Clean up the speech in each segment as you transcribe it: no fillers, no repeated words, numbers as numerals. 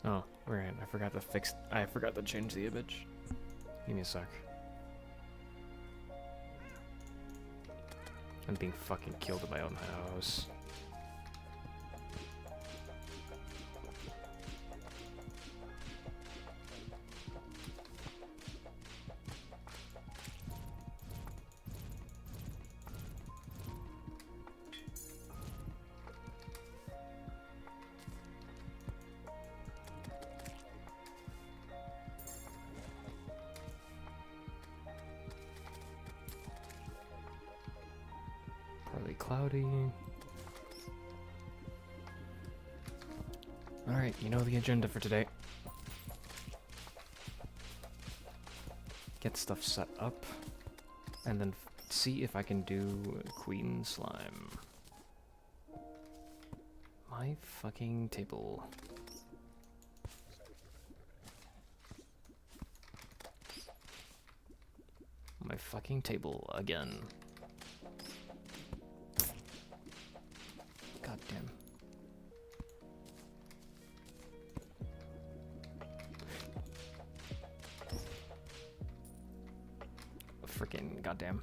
Oh, right. I forgot to change the image. Give me a sec. I'm being fucking killed in my own house. Partly cloudy. Alright, you know the agenda for today. Get stuff set up, and then see if I can do Queen Slime. My fucking table. My fucking table again. God damn. Freaking goddamn.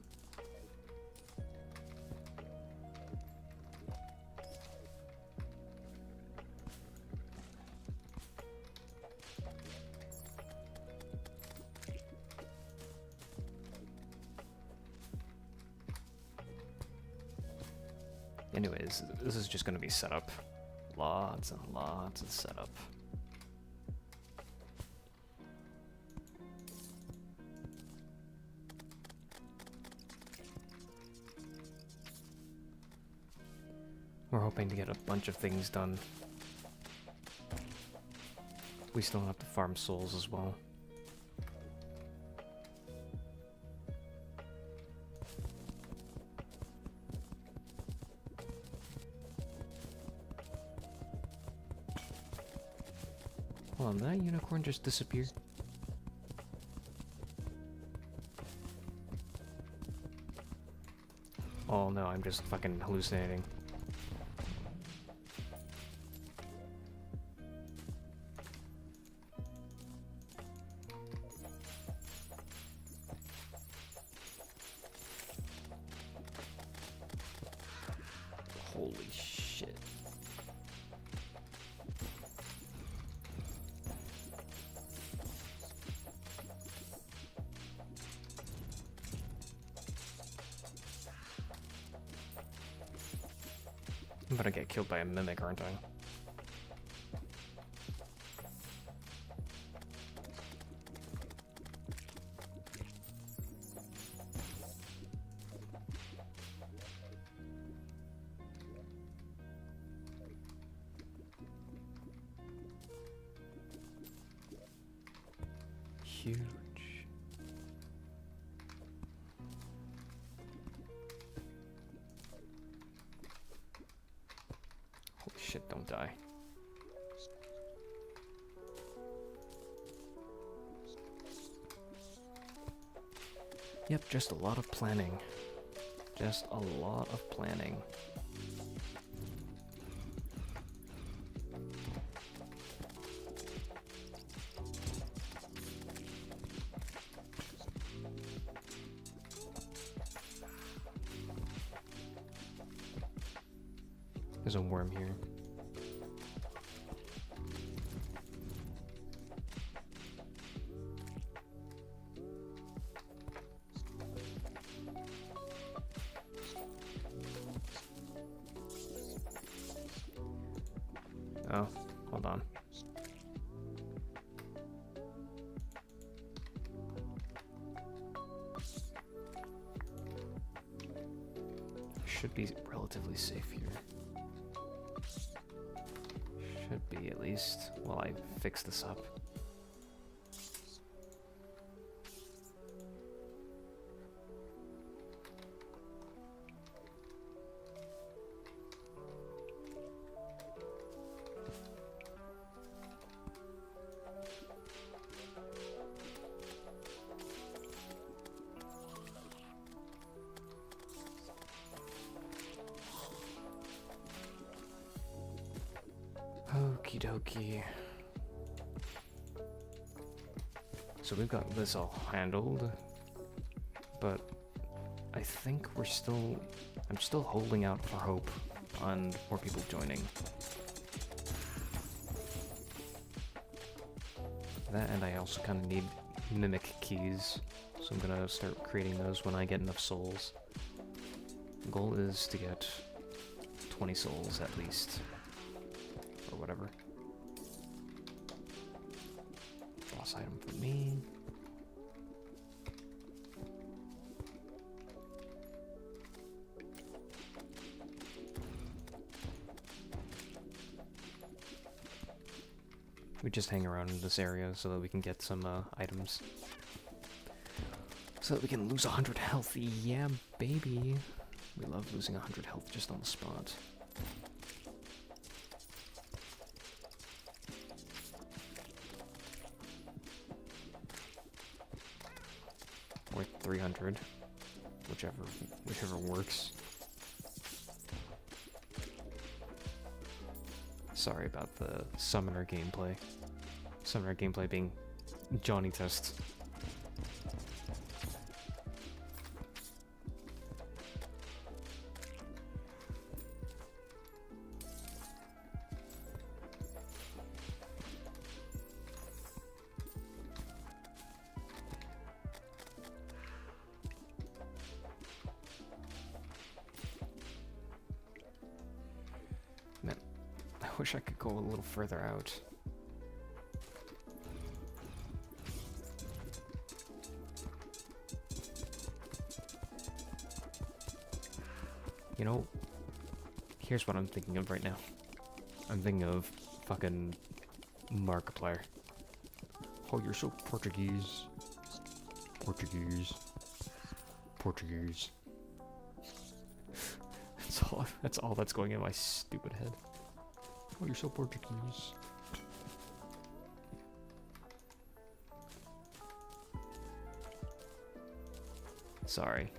Anyways, this is just gonna be setup. Lots and lots of setup. We're hoping to get a bunch of things done. We still have to farm souls as well. Hold on, did that unicorn just disappear? Oh no, I'm just fucking hallucinating. Holy shit. I'm gonna get killed by a mimic, aren't I? Huge. Holy shit, don't die. Yep, just a lot of planning. Just a lot of planning. There's a worm here. Oh, hold on. Should be relatively safe here. Should be, at least, while I fix this up. Okie dokie. So we've got this all handled, but I think I'm still holding out for hope on more people joining. That, and I also kind of need mimic keys, so I'm gonna start creating those when I get enough souls. The goal is to get 20 souls at least, or whatever. Boss item for me. We just hang around in this area so that we can get some items. So that we can lose 100 health. Yeah, baby. We love losing 100 health just on the spot. Or 300. Whichever works. Sorry about the summoner gameplay. Summoner gameplay being Johnny Test. I wish I could go a little further out. You know, here's what I'm thinking of right now. I'm thinking of fucking Markiplier. Oh, you're so Portuguese. Portuguese. Portuguese. That's all that's going in my stupid head. Oh, you're so Portuguese. Sorry.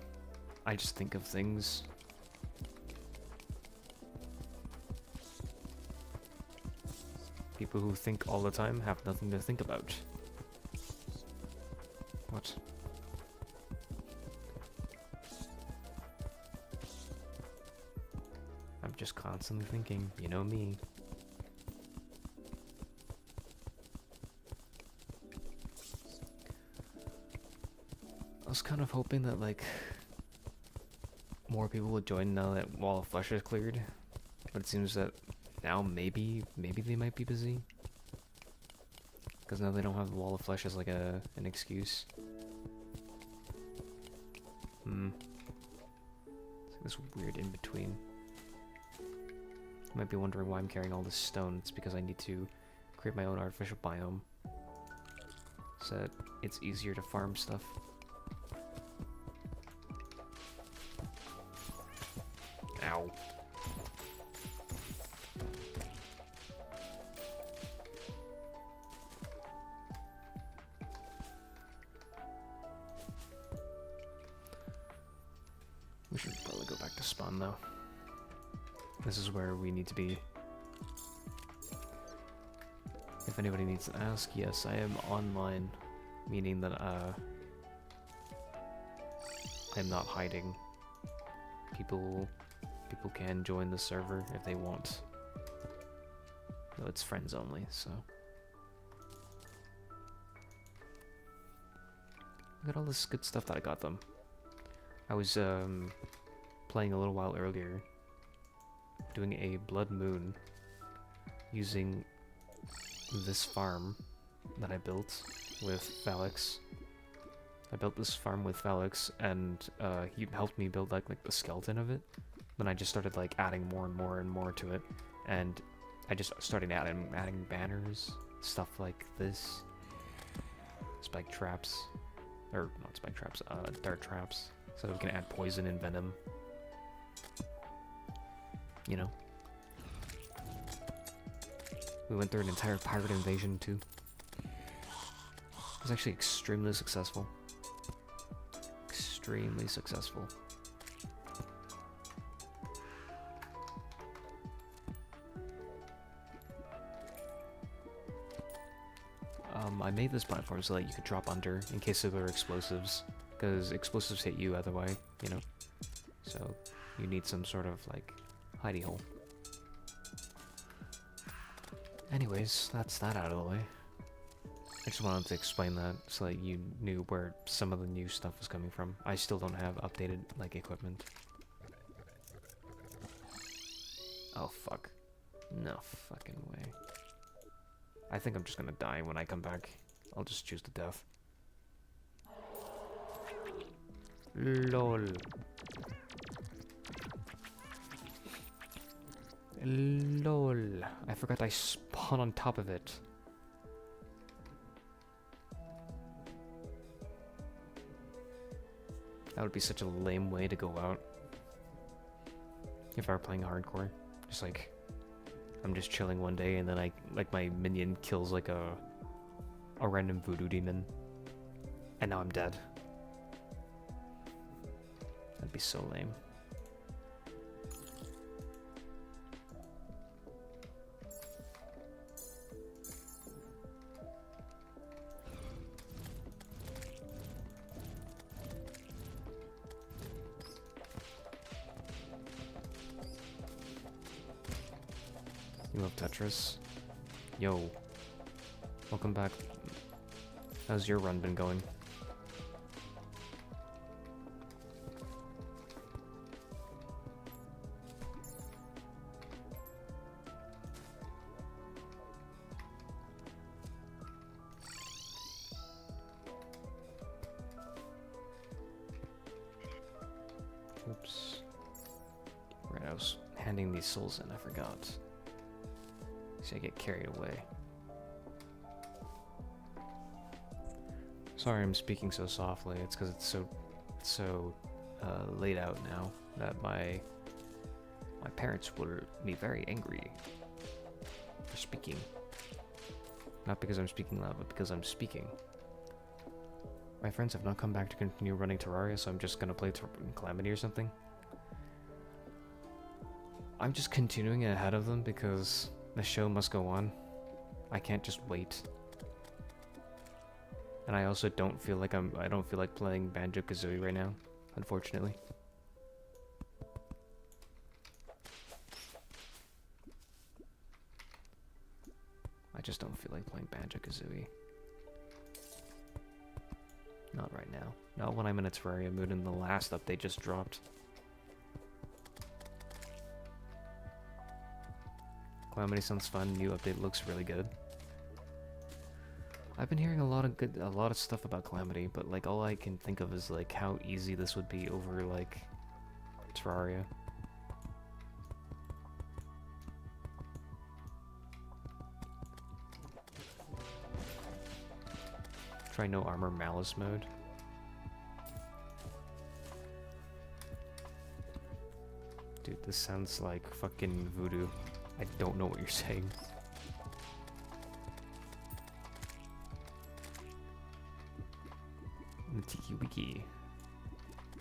I just think of things. People who think all the time have nothing to think about. What? I'm just constantly thinking, you know me. I was kind of hoping that, like, more people would join now that Wall of Flesh is cleared, but it seems that now maybe they might be busy, because now they don't have the Wall of Flesh as like an excuse. It's like this weird in between. You might be wondering why I'm carrying all this stone. It's because I need to create my own artificial biome, so that it's easier to farm stuff. Ow. We should probably go back to spawn though. This is where we need to be. If anybody needs to ask, yes, I am online, meaning that I'm not hiding. People can join the server if they want. Though it's friends only, so. Look at all this good stuff that I got them. I was playing a little while earlier, doing a blood moon using this farm that I built with Felix. I built this farm with Felix, and he helped me build like the skeleton of it. Then I just started like adding more and more and more to it, and I just started adding banners, stuff like this, spike traps, or not spike traps, dart traps, so we can add poison and venom. You know, we went through an entire pirate invasion too. It was actually extremely successful. Extremely successful. I made this platform so that you could drop under in case there were explosives, because explosives hit you other way, you know? So you need some sort of, like, hidey hole. Anyways, that's that out of the way. I just wanted to explain that so that you knew where some of the new stuff was coming from. I still don't have updated, like, equipment. Oh, fuck. No fucking way. I think I'm just gonna die when I come back. I'll just choose the death. LOL. LOL. I forgot I spawned on top of it. That would be such a lame way to go out. If I were playing hardcore. Just like, I'm just chilling one day and then like my minion kills like a random voodoo demon. And now I'm dead. That'd be so lame. You love Tetris? Yo. Welcome back. How's your run been going? Oops. Right, I was handing these souls in, I forgot. See, I get carried away. Sorry I'm speaking so softly, it's because it's so late out now that my parents will be very angry for speaking. Not because I'm speaking loud, but because I'm speaking. My friends have not come back to continue running Terraria, so I'm just gonna play Calamity or something. I'm just continuing ahead of them because the show must go on. I can't just wait. And I also don't feel like I don't feel like playing Banjo-Kazooie right now, unfortunately. I just don't feel like playing Banjo-Kazooie. Not right now. Not when I'm in a Terraria mood and the last update just dropped. Calamity sounds fun, new update looks really good. I've been hearing a lot of stuff about Calamity, but like all I can think of is like how easy this would be over like Terraria. Try no armor malice mode. Dude, this sounds like fucking voodoo. I don't know what you're saying. The Tiki Wiki.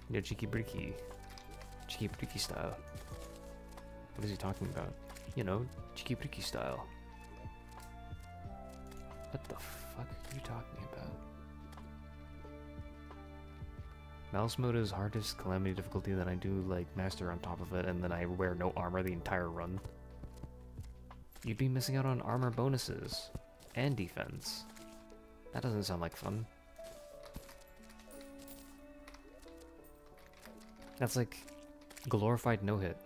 No Cheeky Bricky. Cheeky Bricky style. What is he talking about? You know, Cheeky Bricky style. What the fuck are you talking about? Mouse mode is hardest Calamity difficulty, then I do like master on top of it, and then I wear no armor the entire run. You'd be missing out on armor bonuses and defense. That doesn't sound like fun. That's like glorified no-hit.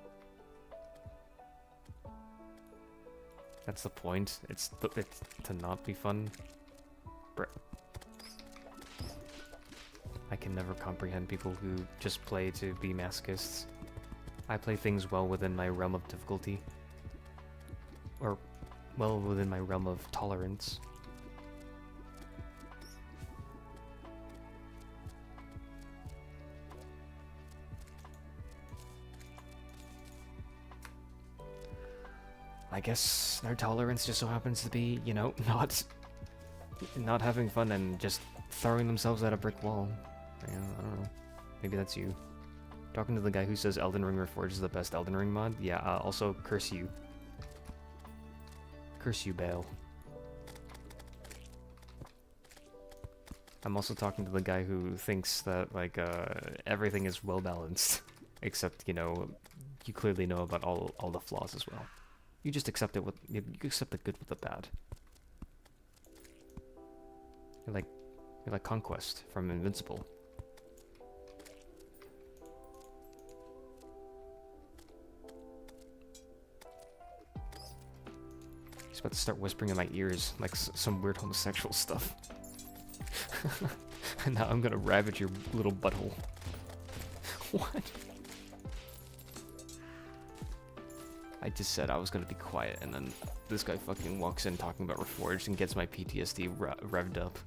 That's the point. It's to not be fun. Bruh. I can never comprehend people who just play to be masochists. I play things well within my realm of difficulty. Or well within my realm of tolerance. I guess their tolerance just so happens to be, you know, not having fun and just throwing themselves at a brick wall. Yeah, I don't know. Maybe that's you. Talking to the guy who says Elden Ring Reforged is the best Elden Ring mod? Yeah, also curse you. Curse you, Bale. I'm also talking to the guy who thinks that, like, everything is well-balanced. Except, you know, you clearly know about all the flaws as well. You just accept it with, you accept the good with the bad. You're like Conquest from Invincible. He's about to start whispering in my ears like some weird homosexual stuff. And now I'm gonna ravage your little butthole. What? I just said I was gonna be quiet, and then this guy fucking walks in talking about Reforged and gets my PTSD revved up.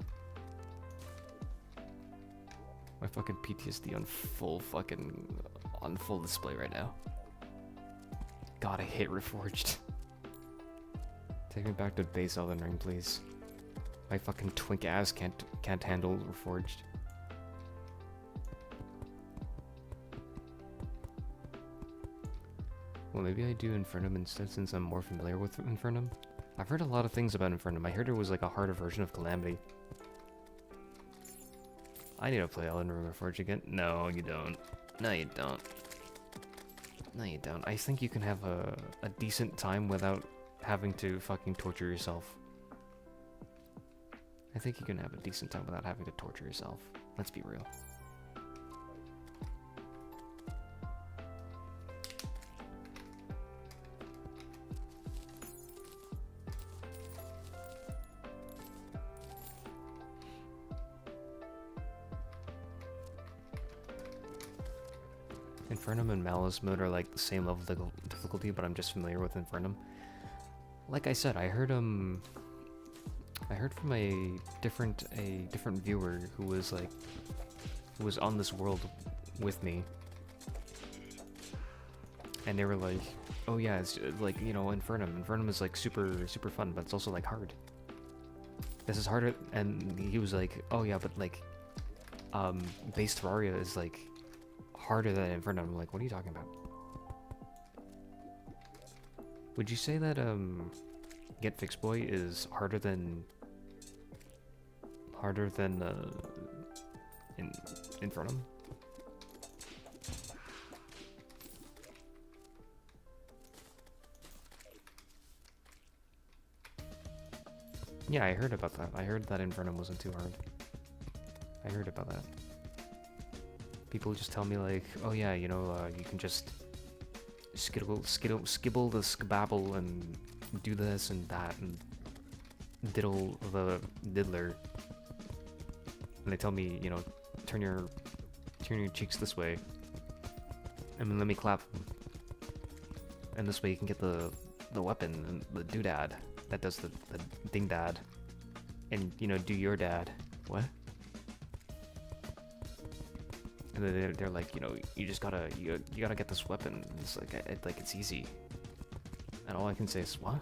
My fucking PTSD on full display right now. God, I hate Reforged. Take me back to base Elden Ring, please. My fucking twink ass can't handle Reforged. Well, maybe I do Infernum instead, since I'm more familiar with Infernum. I've heard a lot of things about Infernum. I heard it was like a harder version of Calamity. I need to play Elden Ring Reforged again. No, you don't. No, you don't. No, you don't. I think you can have a decent time without having to fucking torture yourself. I think you can have a decent time without having to torture yourself. Let's be real. Infernum and Malice mode are like the same level of difficulty, but I'm just familiar with Infernum. Like I said, I heard from a different viewer who was on this world with me, and they were like, "Oh yeah, it's like, you know, Infernum is like super fun, but it's also like hard. This is harder." And he was like, "Oh yeah, but like, base Terraria is like harder than Infernum." I'm like, what are you talking about? Would you say that GETFIXED Boy is harder than Infernum? Yeah, I heard about that. I heard that Infernum wasn't too hard. I heard about that. People just tell me like, oh yeah, you know, you can just skibble the skababble and do this and that and diddle the diddler. And they tell me, you know, turn your cheeks this way, and then let me clap them. And this way you can get the weapon and the doodad that does the ding dad, and you know, do your dad. What? And then they're like, you know, you just gotta get this weapon. It's like it's easy. And all I can say is, what?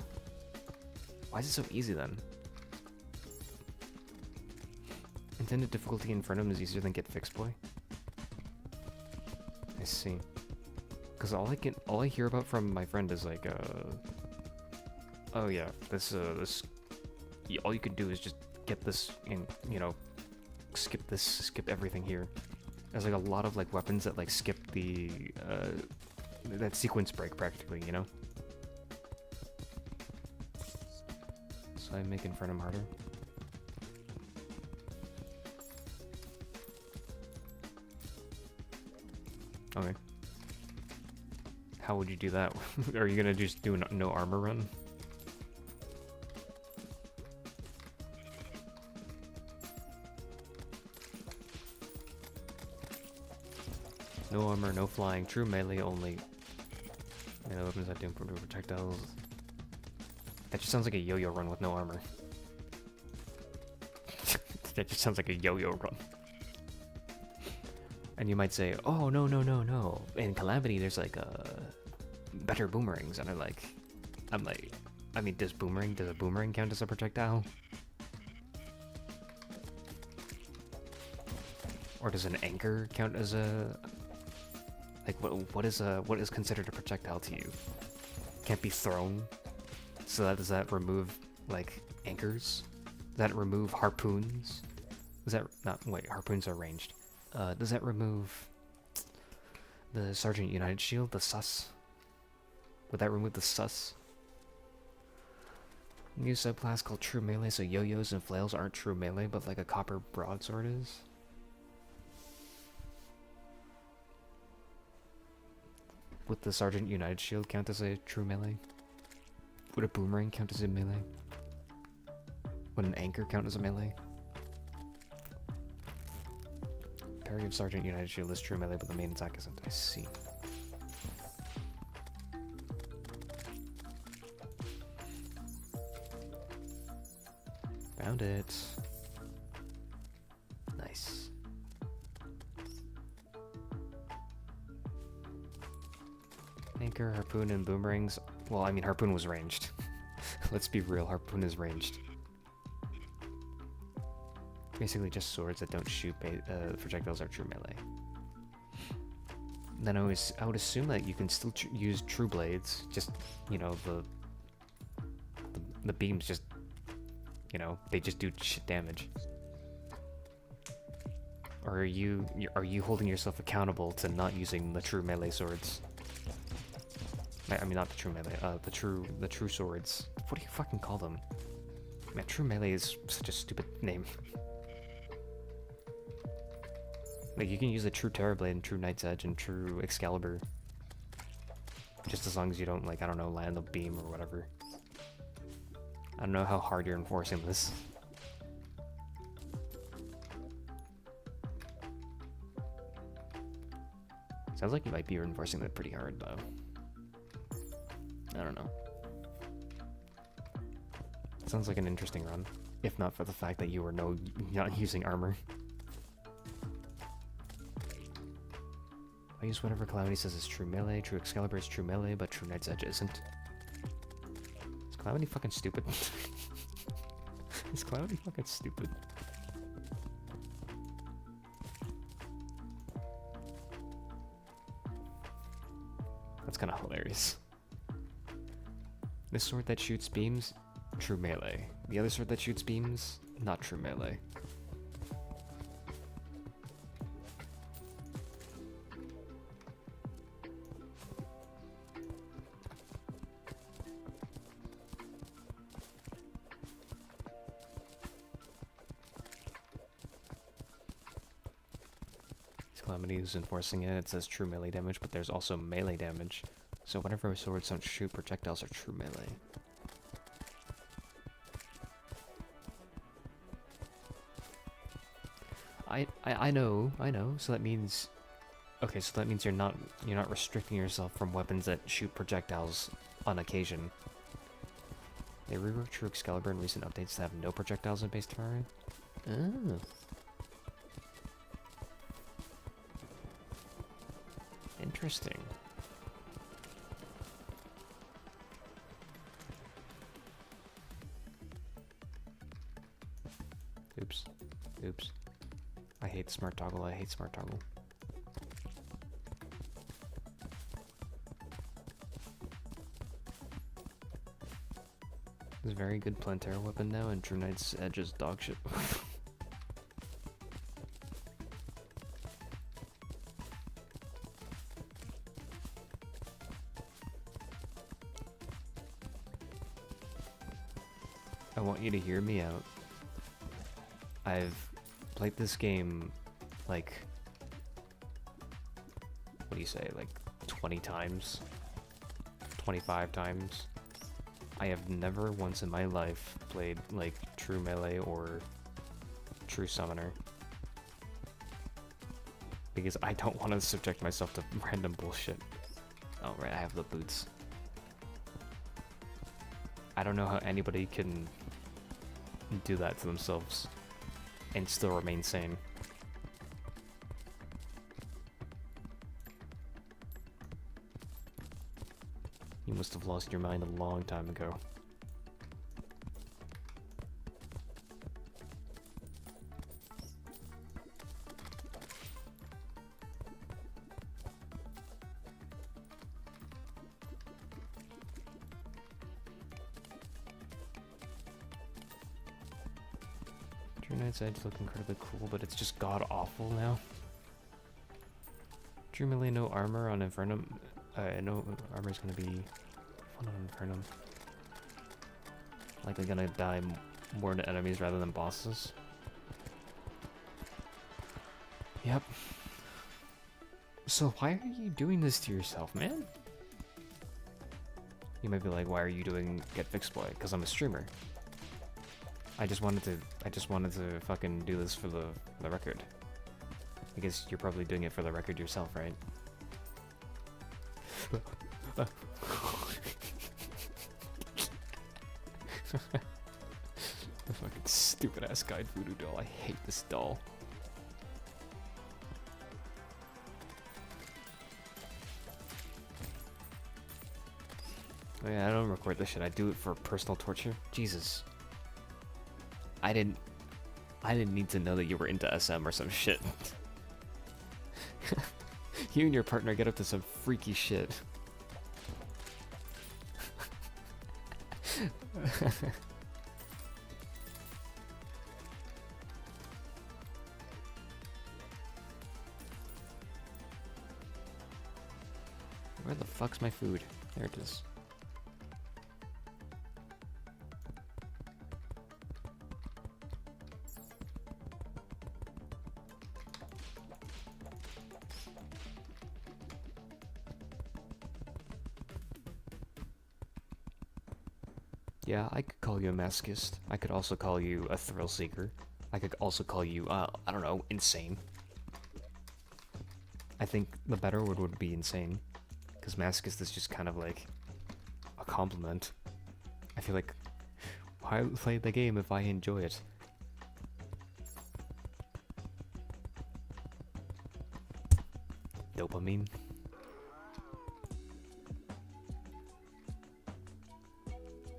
Why is it so easy then? Intended difficulty in Infernum is easier than GETFIXED Boy. I see. Because all I hear about from my friend is like, oh yeah, this all you could do is just get this in, you know, skip everything here. There's like a lot of like weapons that like skip the that sequence break practically, you know. So I make Infernum harder. Okay. How would you do that? Are you gonna just do no armor run? No armor, no flying, true melee only. Melee weapons that do improve projectiles. That just sounds like a yo-yo run with no armor. That just sounds like a yo-yo run. And you might say, oh, no. In Calamity, there's like better boomerangs. And I'm like, I mean, does a boomerang count as a projectile? Or does an anchor count as a, like, what is considered a projectile to you? Can't be thrown. So does that remove like anchors? Does that remove harpoons? Does that not wait? Harpoons are ranged. Does that remove the Sergeant United shield? The sus? Would that remove the sus? New subclass called True Melee, so yo-yos and flails aren't true melee, but like a copper broadsword is. Would the Sergeant United shield count as a true melee? Would a boomerang count as a melee? Would an anchor count as a melee? Parry of Sergeant United shield is true melee, but the main attack isn't. I see. Found it. Nice. Anchor, harpoon, and boomerangs. Well, I mean, harpoon was ranged. Let's be real, harpoon is ranged. Basically just swords that don't shoot projectiles are true melee. Then I would assume that you can still use true blades, just, you know, the beams just, you know, they just do shit damage. Or are you holding yourself accountable to not using the true melee swords? I mean, not the true melee, the true swords. What do you fucking call them? Man, true melee is such a stupid name. Like, you can use a true Terrorblade and true Knight's Edge and true Excalibur. Just as long as you don't, like, I don't know, land the beam or whatever. I don't know how hard you're enforcing this. Sounds like you might be enforcing that pretty hard, though. I don't know. Sounds like an interesting run, if not for the fact that you are not using armor. I use whatever Calamity says is true melee, true Excalibur is true melee, but true Knight's Edge isn't. Is Calamity fucking stupid? Is Calamity fucking stupid? That's kind of hilarious. This sword that shoots beams, true melee. The other sword that shoots beams, not true melee. Calamity is enforcing it. It says true melee damage, but there's also melee damage. So whenever swords don't shoot projectiles are true melee. I know. So that means, okay, so that means you're not restricting yourself from weapons that shoot projectiles on occasion. They rewrote True Excalibur in recent updates to have no projectiles in base Terraria. Oh. Interesting. Oops. Oops. I hate smart toggle. I hate smart toggle. This is a very good Plantera weapon now, and True Knight's Edge is dog shit. I want you to hear me out. I've played this game, like, what do you say, like 20 times? 25 times? I have never once in my life played, like, True Melee or True Summoner. Because I don't want to subject myself to random bullshit. Oh, right, I have the boots. I don't know how anybody can do that to themselves and still remain sane. You must have lost your mind a long time ago. True Knight's Edge look incredibly cool, but it's just god awful now. Drew melee no armor on Infernum. No armor's gonna be fun on Infernum. Likely gonna die more to enemies rather than bosses. Yep. So why are you doing this to yourself, man? You might be like, why are you doing GETFIXED? Because I'm a streamer. I just wanted to fucking do this for the record. I guess you're probably doing it for the record yourself, right? The fucking stupid ass guide voodoo doll. I hate this doll. Oh yeah, I don't record this shit. I do it for personal torture. Jesus. I didn't need to know that you were into SM or some shit. You and your partner get up to some freaky shit. Where the fuck's my food? There it is. Yeah, I could call you a masochist. I could also call you a thrill seeker. I could also call you, I don't know, insane. I think the better word would be insane. Because masochist is just kind of like a compliment. I feel like, why play the game if I enjoy it? Dopamine.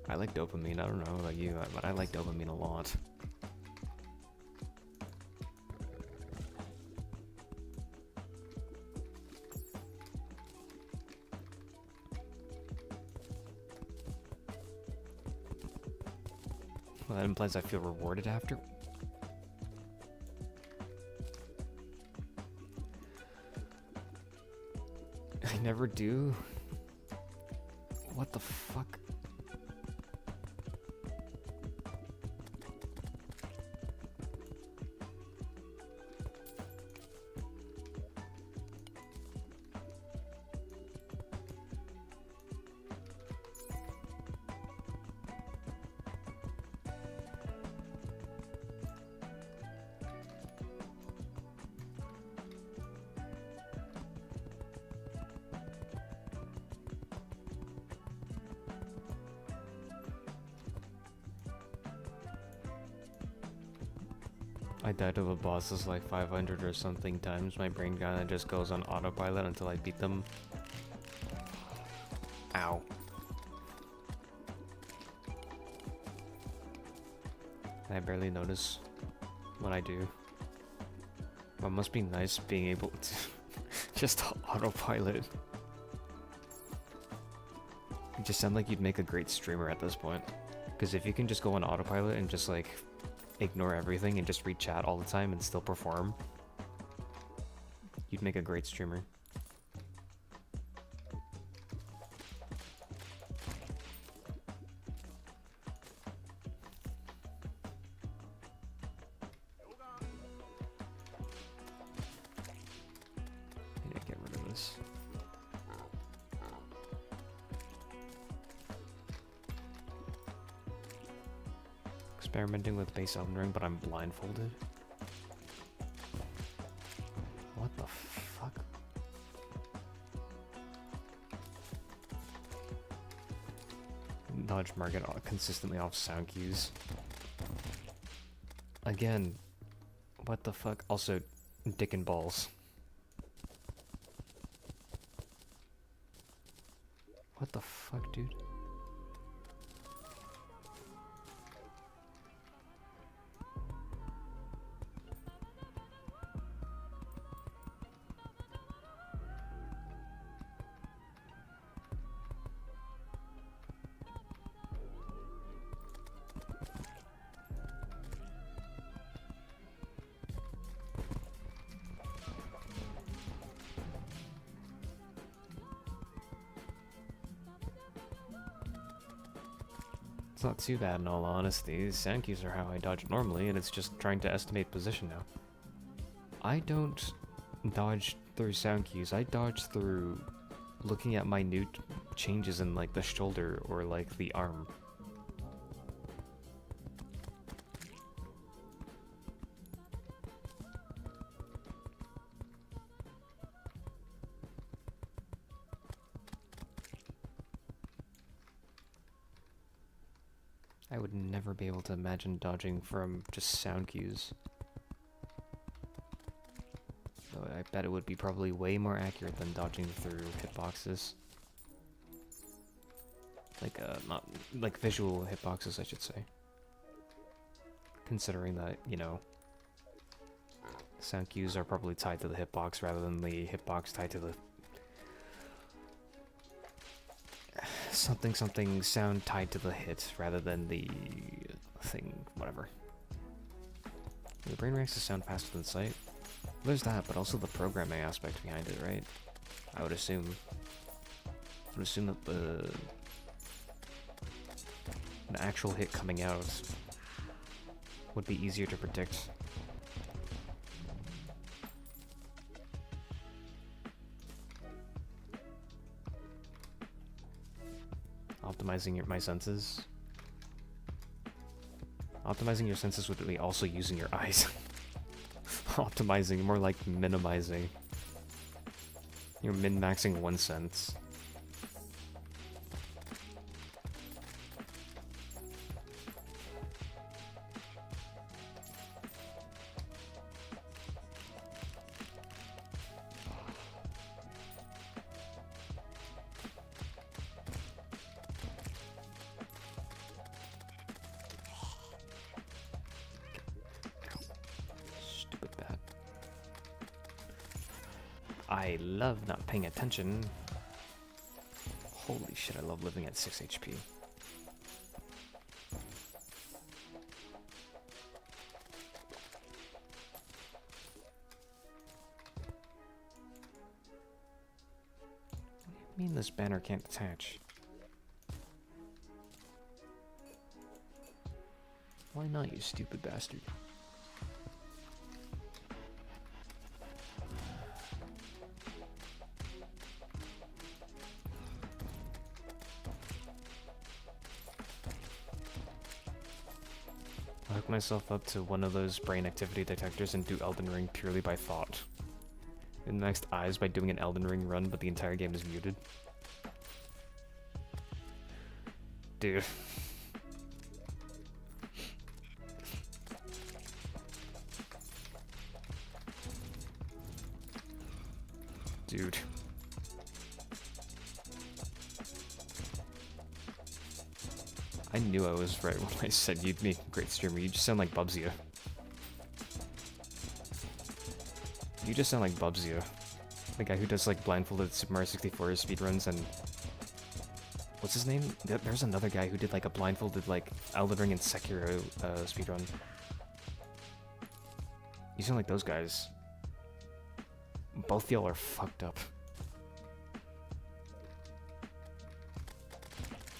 I like dopamine. I don't know about you, but I like dopamine a lot. Well, that implies I feel rewarded after. I never do. What the fuck? I died of a bosses like 500 or something times. My brain kinda just goes on autopilot until I beat them. Ow. I barely notice when I do. But it must be nice being able to just autopilot. You just sound like you'd make a great streamer at this point. Because if you can just go on autopilot and just like ignore everything and just read chat all the time and still perform, you'd make a great streamer. I need to get rid of this. Experimenting with base Elden Ring, but I'm blindfolded. What the fuck? Dodge market consistently off sound cues. Again, what the fuck? Also, dick and balls. What the fuck, dude? It's not too bad in all honesty. Sound cues are how I dodge normally, and it's just trying to estimate position now. I don't dodge through sound cues. I dodge through looking at minute changes in like the shoulder or like the arm. I would never be able to imagine dodging from just sound cues. So I bet it would be probably way more accurate than dodging through hitboxes. Like, not, like visual hitboxes, I should say. Considering that, you know, sound cues are probably tied to the hitbox rather than the hitbox tied to the something sound tied to the hit rather than the thing, whatever. The brain reacts to sound faster than sight. There's that, but also the programming aspect behind it, right? I would assume. I would assume that an actual hit coming out would be easier to predict. Optimizing my senses. Optimizing your senses would be also using your eyes. Optimizing, more like minimizing. You're min-maxing one sense. I love not paying attention. Holy shit, I love living at 6 HP. What do you mean this banner can't attach? Why not, you stupid bastard? I hook myself up to one of those brain activity detectors and do Elden Ring purely by thought. And next eyes by doing an Elden Ring run, but the entire game is muted. Dude. Dude. I knew I was right when I said you'd be a great streamer. You just sound like Bubsy. You just sound like Bubsy. The guy who does like blindfolded Super Mario 64 speedruns and... What's his name? There's another guy who did like a blindfolded like Elden Ring and Sekiro speedrun. You sound like those guys. Both y'all are fucked up.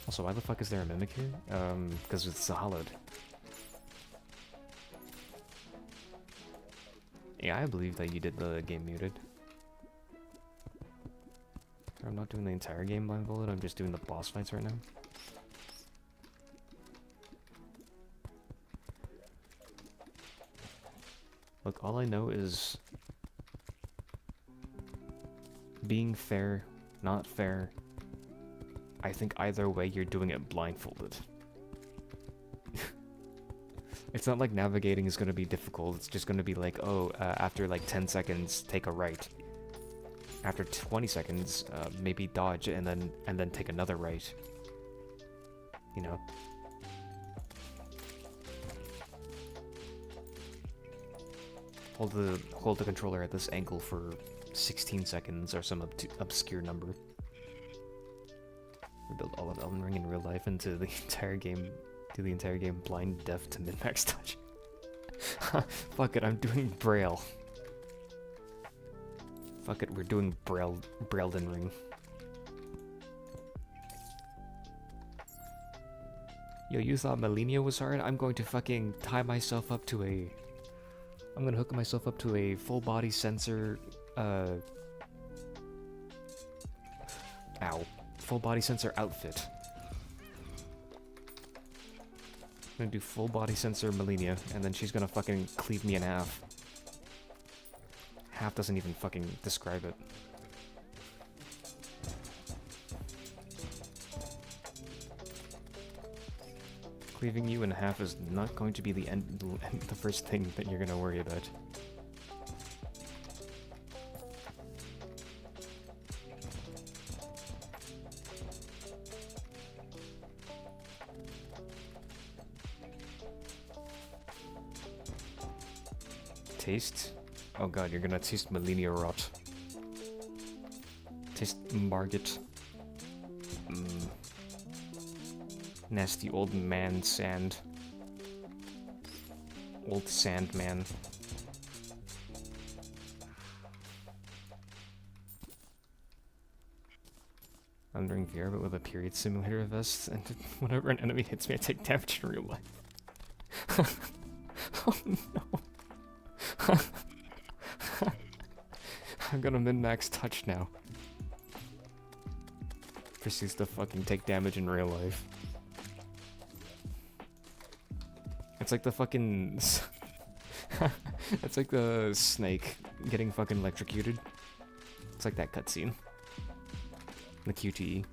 Also, why the fuck is there a mimic here? Because it's hollowed. Yeah, I believe that you did the game muted. I'm not doing the entire game blindfolded, I'm just doing the boss fights right now. Look, all I know is being fair, not fair. I think either way you're doing it blindfolded. It's not like navigating is going to be difficult, it's just going to be like, oh, after like 10 seconds, take a right. After 20 seconds, maybe dodge and then take another right. You know? Hold the controller at this angle for 16 seconds or some obscure number. Rebuild all of Elden Ring in real life into the entire game. Do the entire game blind, deaf to min-max touch. Fuck it, I'm doing Braille. Fuck it, we're doing Elden Ring. Yo, you thought Malenia was hard? I'm going to fucking tie myself up to a... I'm gonna hook myself up to a full body sensor, ow. Full body sensor outfit. I'm gonna do full body sensor Malenia, and then she's gonna fucking cleave me in half. Half doesn't even fucking describe it. Cleaving you in half is not going to be the the first thing that you're gonna worry about. Taste? Oh god, you're gonna taste Malenia rot. Taste Margit. Nasty old man sand. Old sand man. I'm doing VR but with a period simulator vest, and whenever an enemy hits me I take damage in real life. Oh no. I'm gonna min-max touch now. Proceeds to fucking take damage in real life. It's like the fucking... it's like the snake getting fucking electrocuted. It's like that cutscene. The QTE.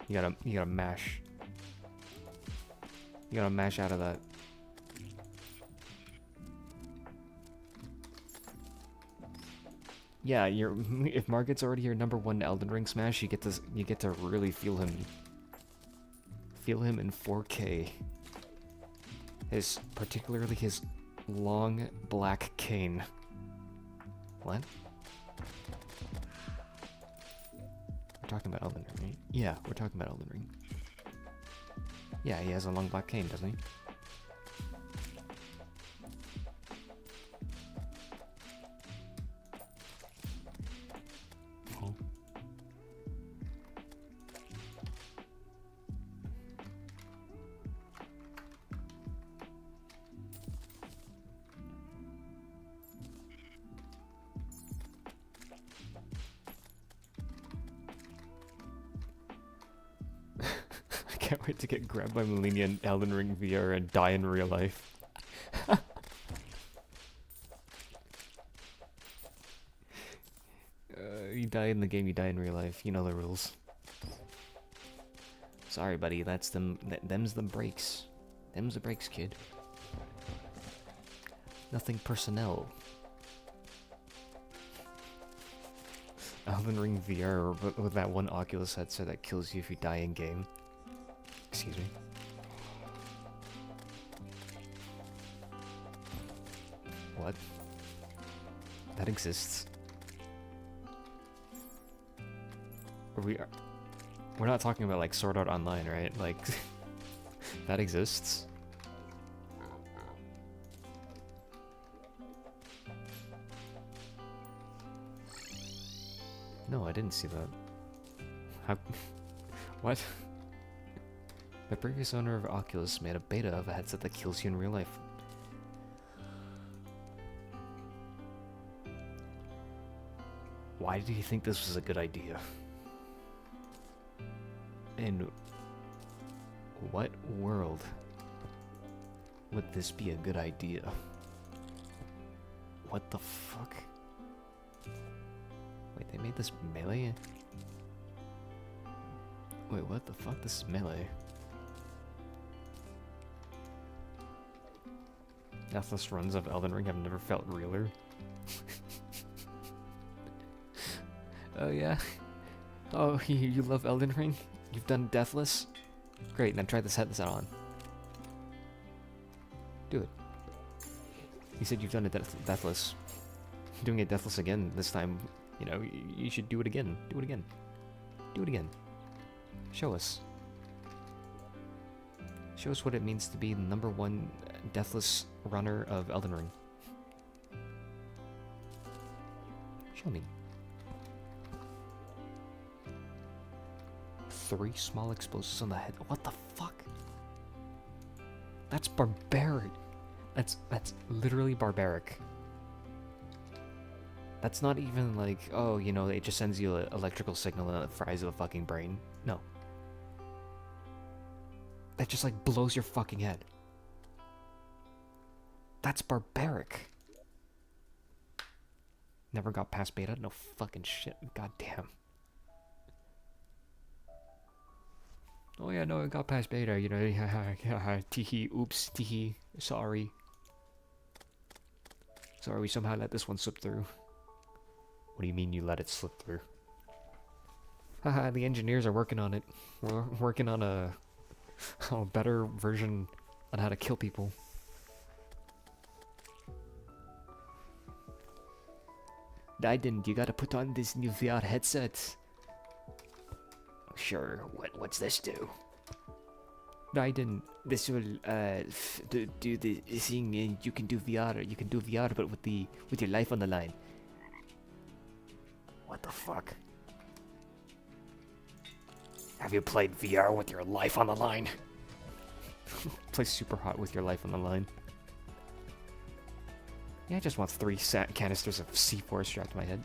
You gotta mash. You gotta mash out of that. Yeah, if Margit's already your #1 Elden Ring smash, you get to really feel him. Feel him in 4K. Particularly his long black cane. What? We're talking about Elden Ring, right? Yeah, we're talking about Elden Ring. Yeah, he has a long black cane, doesn't he? Oh. I can't wait to get grabbed by Malenia in Elden Ring VR and die in real life. You die in the game, you die in real life. You know the rules. Sorry, buddy. That's them's the breaks. Them's the breaks, kid. Nothing personnel. Elden Ring VR with that one Oculus headset that kills you if you die in game. Excuse me. What? That exists. We're not talking about like Sword Art Online, right? Like that exists. No, I didn't see that. How? What? The previous owner of Oculus made a beta of a headset that kills you in real life. Why did he think this was a good idea? In what world would this be a good idea? What the fuck? Wait, they made this melee? Wait, what the fuck? This is melee. Deathless runs of Elden Ring have never felt realer. Oh yeah? Oh, you love Elden Ring? You've done Deathless? Great, then try this headset on. Do it. You said you've done it Deathless. Doing it Deathless again this time, you know, you should do it again. Do it again. Do it again. Show us. Show us what it means to be the #1 Deathless runner of Elden Ring. Show me. 3 small explosives on the head. What the fuck? That's barbaric. That's literally barbaric. That's not even like, oh, you know, it just sends you an electrical signal and it fries the fucking brain. No. That just like blows your fucking head. That's barbaric. Never got past beta? No fucking shit. Goddamn. Oh yeah, no, I got past beta, you know, teehee, oops, teehee, sorry. Sorry, we somehow let this one slip through. What do you mean you let it slip through? Haha, the engineers are working on it. We're working on a better version on how to kill people. Diden, you gotta put on this new VR headset. Sure, what's this do? Diden, this will do the thing, and you can do VR. You can do VR, but with your life on the line. What the fuck? Have you played VR with your life on the line? Play super hot with your life on the line. Yeah, I just want 3 canisters of C4 strapped to my head.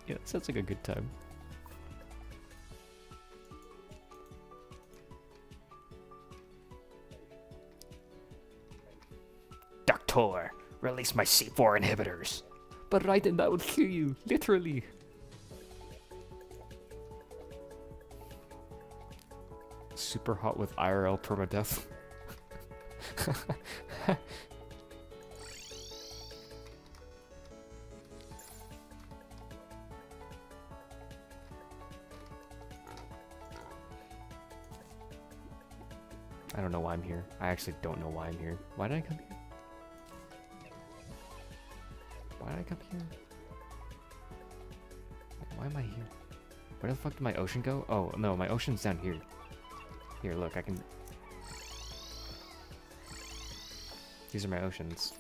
Yeah, that sounds like a good time. Doctor, release my C4 inhibitors. But Raiden, that would kill you, literally. Super hot with IRL permadeath. I don't know why I'm here. I actually don't know why I'm here. Why did I come here? Why did I come here? Why am I here? Where the fuck did my ocean go? Oh, no, my ocean's down here. Here, look, I can... These are my oceans.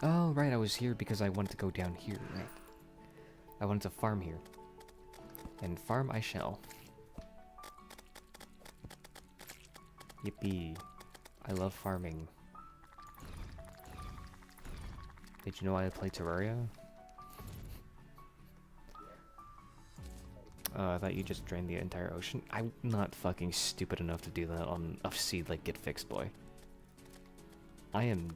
Oh, right, I was here because I wanted to go down here, right? I wanted to farm here. And farm I shall. Yippee. I love farming. Did you know I play Terraria? I thought you just drained the entire ocean. I'm not fucking stupid enough to do that on a seed like GETFIXED, boy. I am...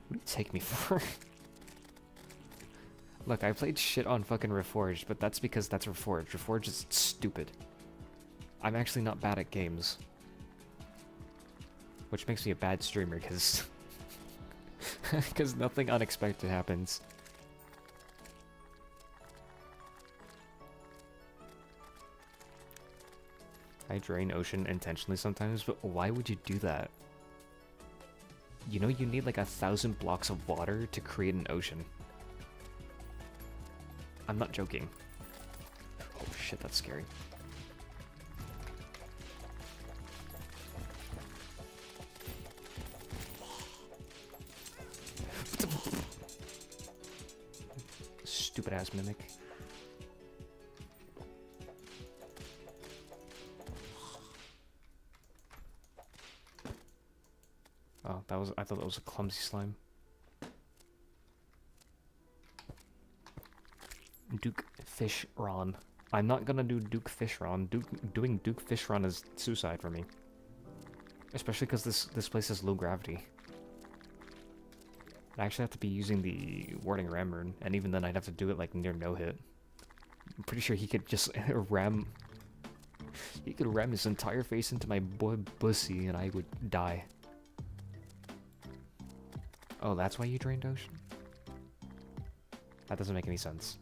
What do you take me for? Look, I played shit on fucking Reforged, but that's because that's Reforged. Reforged is stupid. I'm actually not bad at games. Which makes me a bad streamer, because... because nothing unexpected happens. I drain ocean intentionally sometimes, but why would you do that? You know you need like 1,000 blocks of water to create an ocean. I'm not joking. Oh shit, that's scary. Stupid ass mimic. Oh, I thought that was a clumsy slime. Duke Fish Ron. I'm not gonna do Duke Fish Ron. Doing Duke Fish Ron is suicide for me. Especially because this place has low gravity. I actually have to be using the Warding Ram rune, and even then I'd have to do it like near no hit. I'm pretty sure he could just ram... He could ram his entire face into my boy pussy and I would die. Oh, that's why you drained ocean? That doesn't make any sense.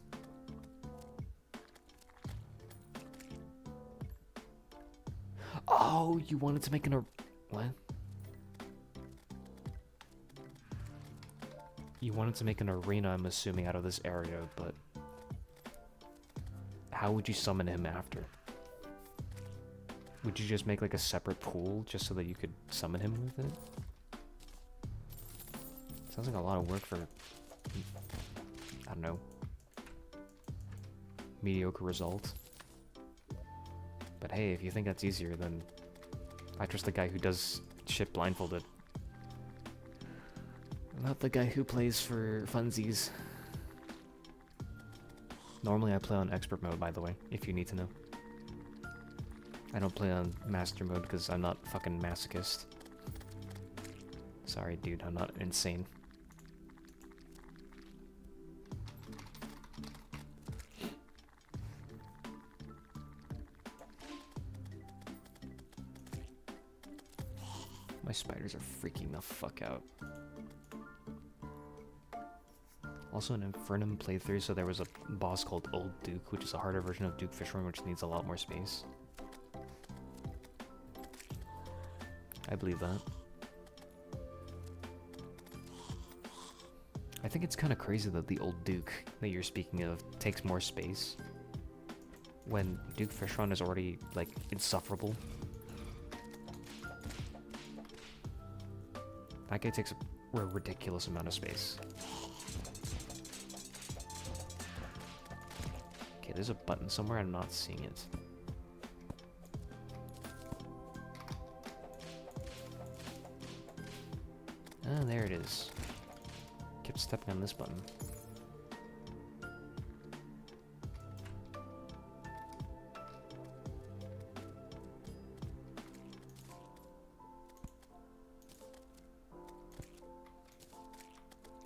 Oh, you wanted to make an... What? You wanted to make an arena, I'm assuming, out of this area, but... How would you summon him after? Would you just make like a separate pool just so that you could summon him with it? Sounds like a lot of work for, I don't know, mediocre result. But hey, if you think that's easier, then I trust the guy who does shit blindfolded. Not the guy who plays for funsies. Normally I play on expert mode, by the way, if you need to know. I don't play on master mode because I'm not fucking masochist. Sorry, dude, I'm not insane. My spiders are freaking the fuck out. Also an Infernum playthrough, so there was a boss called Old Duke, which is a harder version of Duke Fishworm, which needs a lot more space. I believe that. I think it's kind of crazy that the Old Duke that you're speaking of takes more space when Duke Fishworm is already, like, insufferable. That guy takes a ridiculous amount of space. Okay, there's a button somewhere, I'm not seeing it. Ah, there it is. Kept stepping on this button.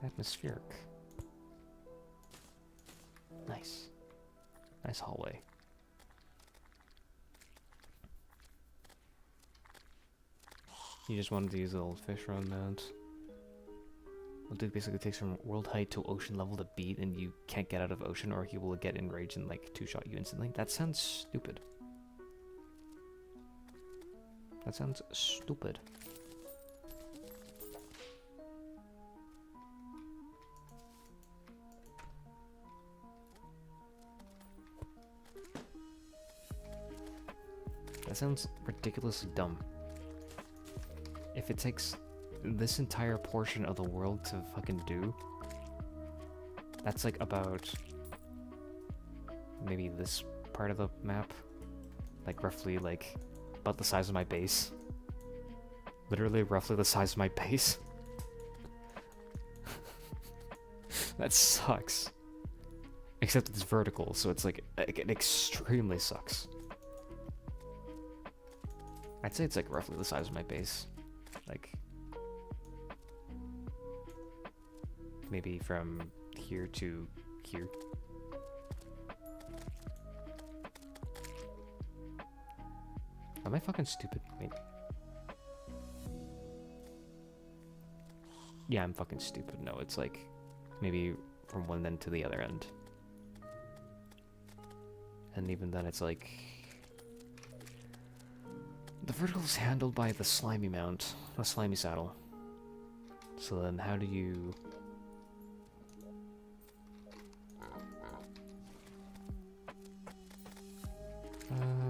Atmospheric. Nice. Nice hallway. You just wanted to use the old fish run mount. Well, Duke basically takes from world height to ocean level to beat, and you can't get out of ocean or he will get enraged and like two-shot you instantly. That sounds stupid. That sounds stupid. That sounds ridiculously dumb. If it takes this entire portion of the world to fucking do, that's like about maybe this part of the map, like roughly like about the size of my base. Literally roughly the size of my base. That sucks. Except it's vertical, so it's like it extremely sucks. I'd say it's like roughly the size of my base. Like maybe from here to here. Am I fucking stupid? Wait. Yeah, I'm fucking stupid. No, it's like maybe from one end to the other end. And even then it's like the vertical is handled by the slimy mount, the slimy saddle. So then how do you...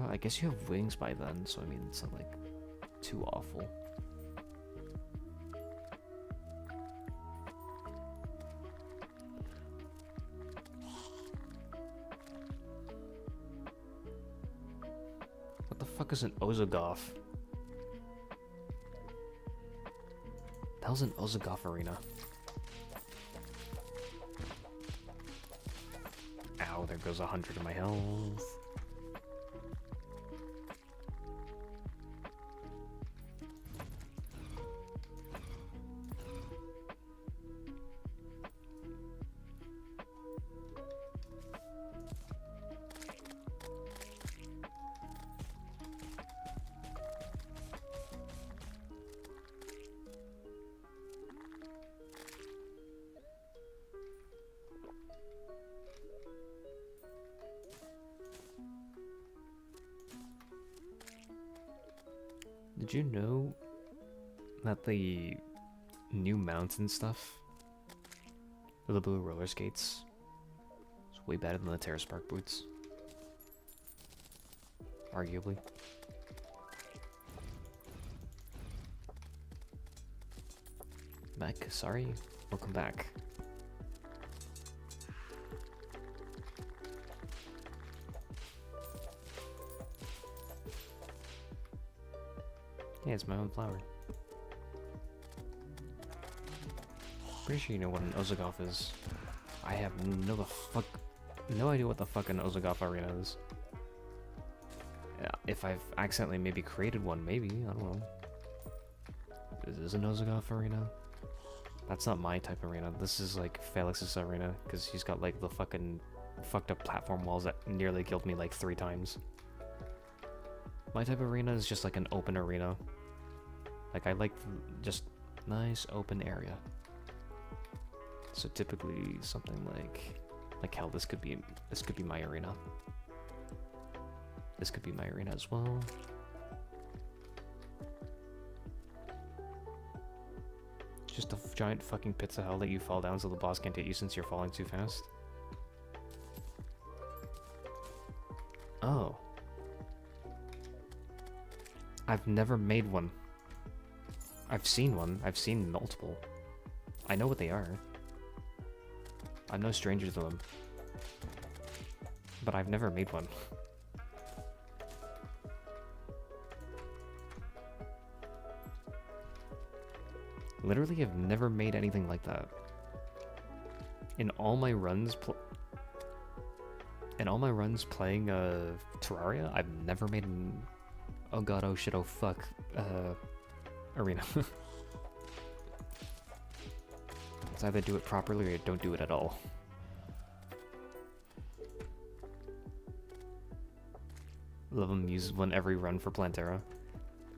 I guess you have wings by then, so I mean, it's not like too awful. What the fuck is an Ozogoth? The hell's an Ozogoth arena? Ow, there goes 100 of my health. Did you know that the new mounts and stuff, the blue roller skates, is way better than the Terra Spark boots? Arguably. Mech, sorry. welcome back. Yeah, it's my own flower. Pretty sure you know what an Ozagoth is. I have no idea what the fuck an Ozagoth arena is. If I've accidentally maybe created one, maybe, I don't know. Is this an Ozagoth arena? That's not my type of arena. This is like Felix's arena, because he's got like the fucking fucked up platform walls that nearly killed me like 3 times. My type of arena is just like an open arena. Like I like just nice open area. So typically something like hell, this could be my arena. This could be my arena as well. Just a giant fucking pits of hell that you fall down so the boss can't hit you since you're falling too fast. Oh. I've never made one. I've seen one. I've seen multiple. I know what they are. I'm no stranger to them. But I've never made one. Literally, I've never made anything like that. In all my runs playing Terraria, I've never made an oh god, oh shit, oh fuck arena. It's either do it properly or don't do it at all. Love them use one every run for Plantera.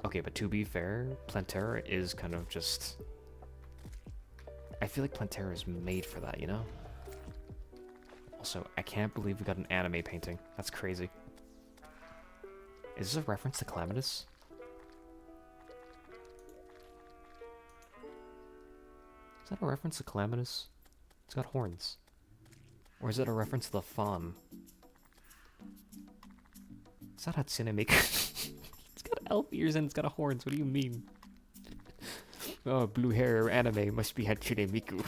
Okay, but to be fair, Plantera is kind of just... I feel like Plantera is made for that, you know? Also, I can't believe we got an anime painting. That's crazy. Is this a reference to Calamitous? Is that a reference to Calamitous? It's got horns. Or is it a reference to the fawn? Is that Hatsune Miku? It's got elf ears and it's got horns. What do you mean? Oh, blue hair anime must be Hatsune Miku.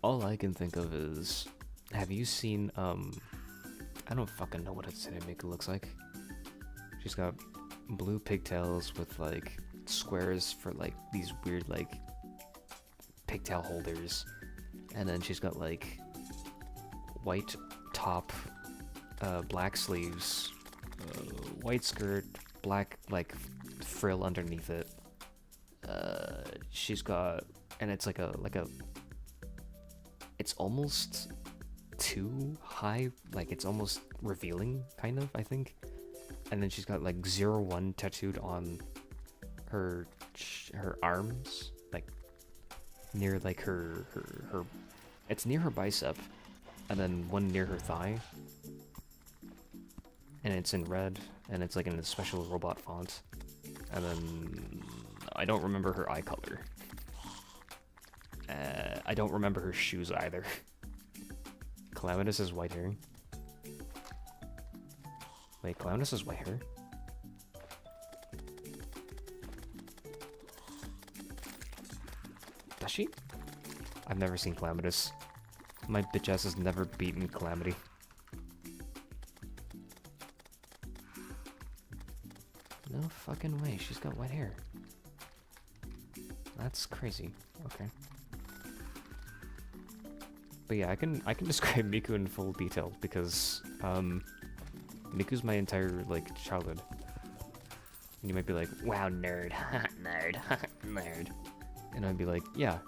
All I can think of is, have you seen, I don't fucking know what Hatsune Miku looks like. She's got blue pigtails with, like, squares for, like, these weird, like, pigtail holders. And then she's got, like, white top, black sleeves, white skirt, black, like, frill underneath it. She's got, and it's like a, it's almost too high, like it's almost revealing, kind of, I think. And then she's got like 01 tattooed on her arms, like near like her it's near her bicep, and then one near her thigh. And it's in red, and it's like in a special robot font. And then I don't remember her eye color. I don't remember her shoes either. Calamitous has white hair. Wait, Calamitous has white hair? Does she? I've never seen Calamitous. My bitch ass has never beaten Calamity. No fucking way, she's got white hair. That's crazy. Okay. But yeah, I can describe Miku in full detail because Miku's my entire like childhood. And you might be like, wow, nerd, nerd, nerd. And I'd be like, yeah,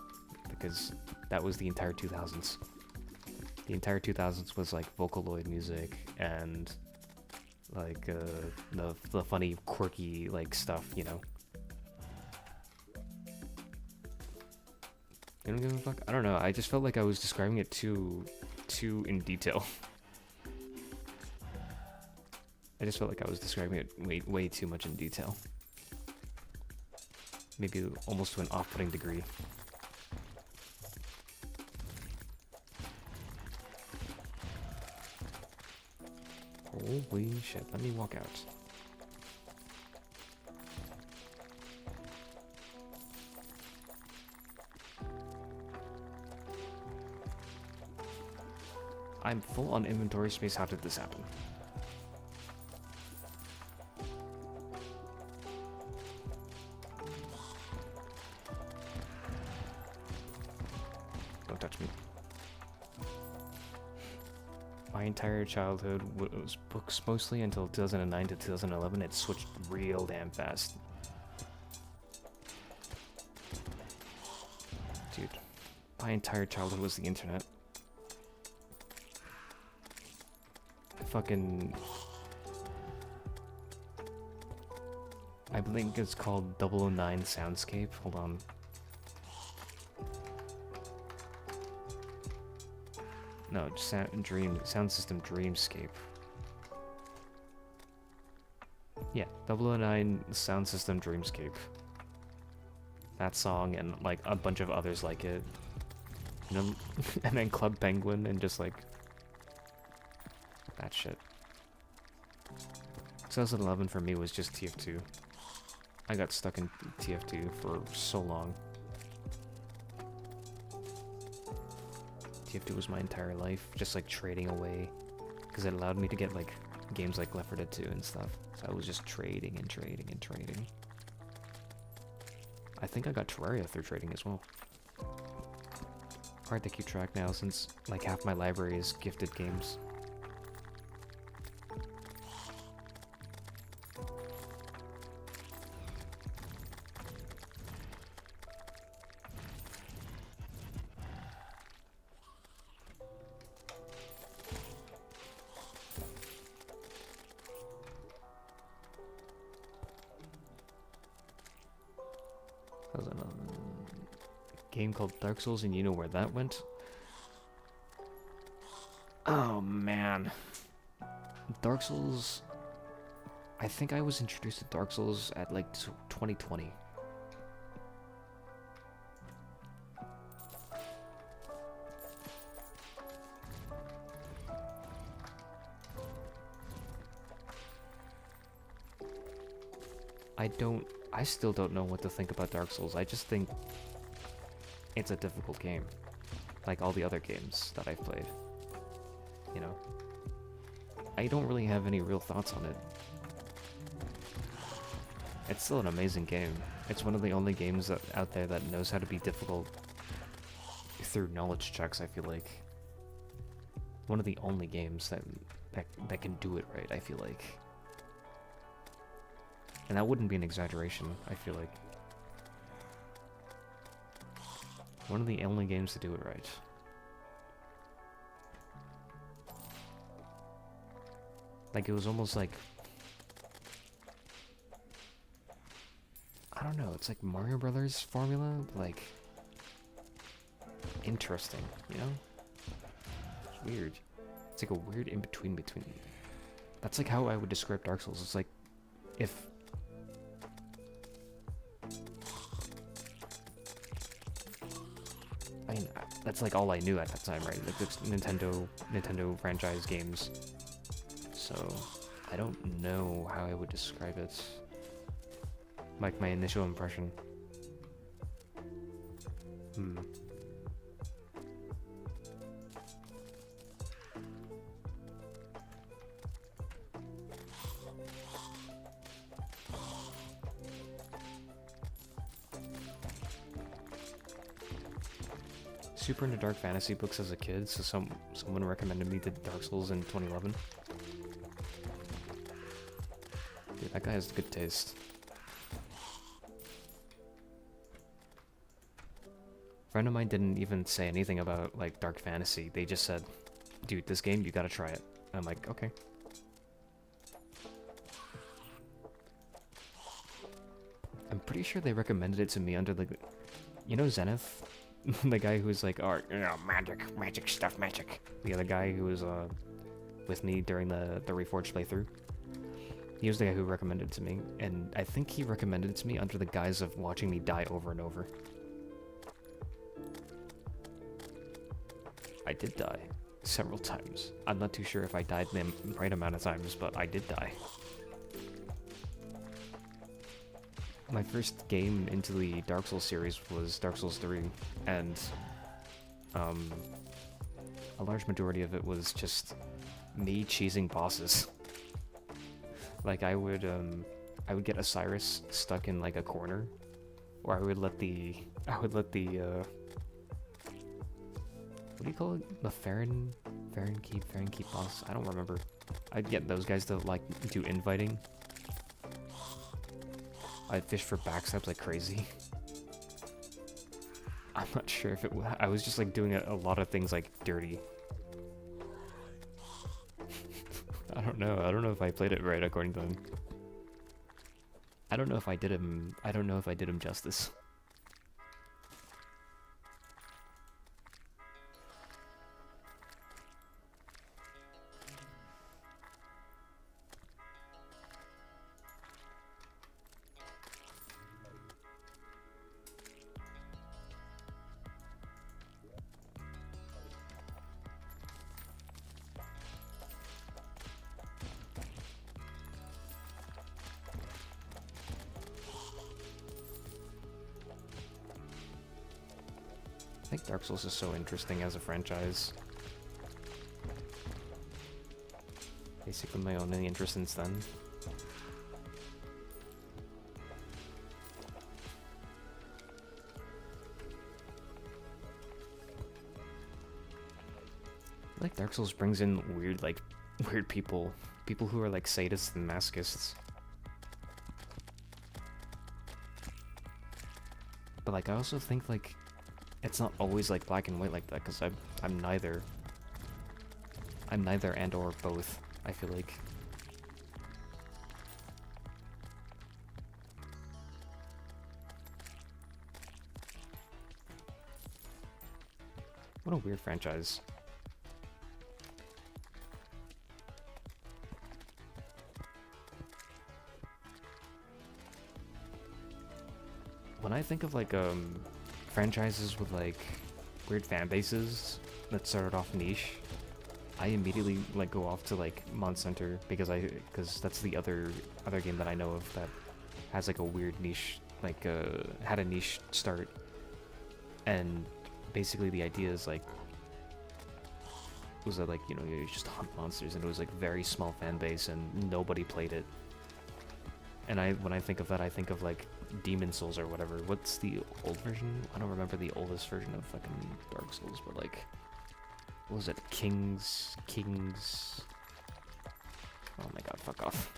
because that was the entire 2000s. The entire 2000s was like Vocaloid music and like the funny, quirky like stuff, you know. You don't give a fuck? I don't know. I just felt like I was describing it too in detail. I just felt like I was describing it way too much in detail. Maybe almost to an off-putting degree. Holy shit, let me walk out. I'm full on inventory space, how did this happen? Don't touch me. My entire childhood was books mostly until 2009 to 2011. It switched real damn fast. Dude, my entire childhood was the internet. Fucking... I think it's called 009 Soundscape. Hold on. No, just sound system Dreamscape. Yeah, 009 Sound System Dreamscape. That song and like a bunch of others like it. And then Club Penguin and just like that shit. 2011 for me was just TF2. I got stuck in TF2 for so long. TF2 was my entire life, just like trading away, because it allowed me to get like games like Left 4 Dead 2 and stuff. So I was just trading and trading and trading. I think I got Terraria through trading as well. Hard to keep track now since like half my library is gifted games. That was another game called Dark Souls, and you know where that went? Oh man. Dark Souls... I think I was introduced to Dark Souls at like 2020. I still don't know what to think about Dark Souls. I just think it's a difficult game. Like all the other games that I've played. You know? I don't really have any real thoughts on it. It's still an amazing game. It's one of the only games out there that knows how to be difficult through knowledge checks, I feel like. One of the only games that can do it right, I feel like. And that wouldn't be an exaggeration, I feel like. One of the only games to do it right. Like, it was almost like... I don't know, it's like Mario Brothers formula, like... interesting, you know? It's weird. It's like a weird in-between between... That's like how I would describe Dark Souls. It's like, if... I mean, that's like all I knew at that time, right? Like, it's Nintendo franchise games. So, I don't know how I would describe it. Like, my initial impression. Super into dark fantasy books as a kid, so someone recommended me to Dark Souls in 2011. Dude, that guy has good taste. A friend of mine didn't even say anything about like dark fantasy. They just said, "Dude, this game, you gotta try it." And I'm like, okay. I'm pretty sure they recommended it to me under the, you know, Zenith. the guy who was like, oh, you know, magic stuff, magic. The other guy who was with me during the Reforged playthrough. He was the guy who recommended it to me, and I think he recommended it to me under the guise of watching me die over and over. I did die several times. I'm not too sure if I died the right amount of times, but I did die. My first game into the Dark Souls series was Dark Souls 3, and a large majority of it was just me cheesing bosses. Like I would get Osiris stuck in like a corner, or I would let the what do you call it? The Farron Keep boss? I don't remember. I'd get those guys to like do inviting. I'd fish for backstabs like crazy. I'm not sure if it. I was just like doing a lot of things like dirty. I don't know. I don't know if I played it right according to him. I don't know if I did him. I don't know if I did him justice. I think Dark Souls is so interesting as a franchise. Basically my only interest since then. Like Dark Souls brings in weird people who are like sadists and masochists. But like I also think like it's not always like black and white like that, because I'm neither and or both, I feel like. What a weird franchise. When I think of like franchises with like weird fan bases that started off niche, I immediately like go off to like Monster because that's the other game that I know of that has like a weird niche, like had a niche start, and basically the idea is like was that like, you know, you just hunt monsters, and it was like very small fan base and nobody played it. And when I think of that, I think of like Demon Souls or whatever. What's the old version? I don't remember the oldest version of fucking Dark Souls, but like, what was it? Kings. Oh my god, fuck off.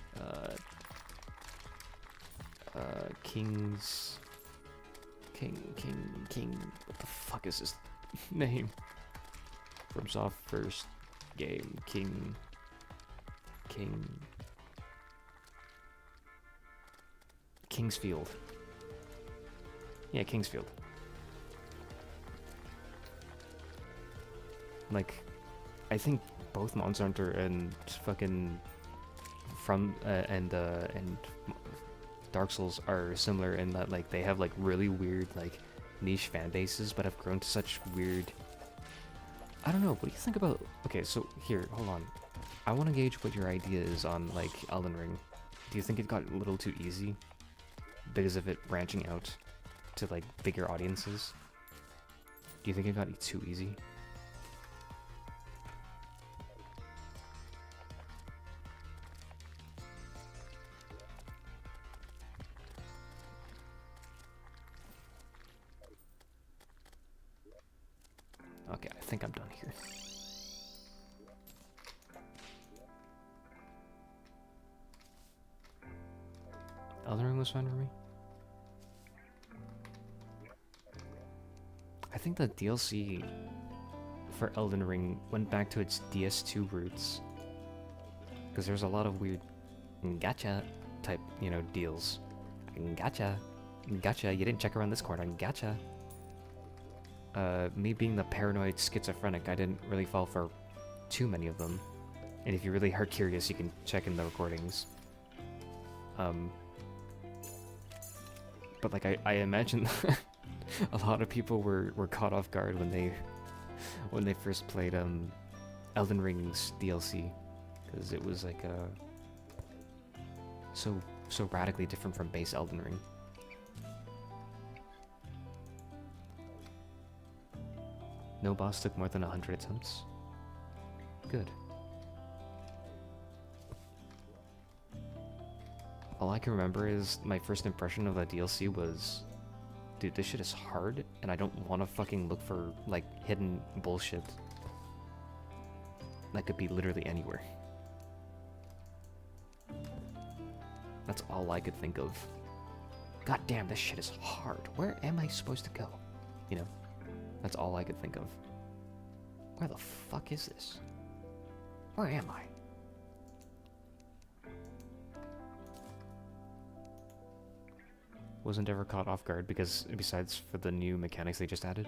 Kings. King. What the fuck is this name? FromSoft first game. King. Kingsfield. Yeah, Kingsfield. Like, I think both Monster Hunter and fucking and Dark Souls are similar in that like they have like really weird like niche fan bases, but have grown to such weird. I don't know. What do you think about? Okay, so here, hold on. I want to gauge what your idea is on like Elden Ring. Do you think it got a little too easy because of it branching out to like bigger audiences? Do you think it got too easy? Okay, I think I'm done here. Elden Ring was fun for me. I think the DLC for Elden Ring went back to its DS2 roots, because there's a lot of weird gacha type, you know, deals. Gotcha, you didn't check around this corner, gotcha. me being the paranoid schizophrenic, I didn't really fall for too many of them. And if you really are curious, you can check in the recordings. But like I imagine a lot of people were caught off guard when they first played Elden Ring's DLC, because it was like so radically different from base Elden Ring. No boss took more than 100 attempts. Good. All I can remember is my first impression of the DLC was, dude, this shit is hard, and I don't want to fucking look for, like, hidden bullshit that could be literally anywhere. That's all I could think of. God damn, this shit is hard. Where am I supposed to go? You know? That's all I could think of. Where the fuck is this? Where am I? Wasn't ever caught off guard because, besides for the new mechanics they just added.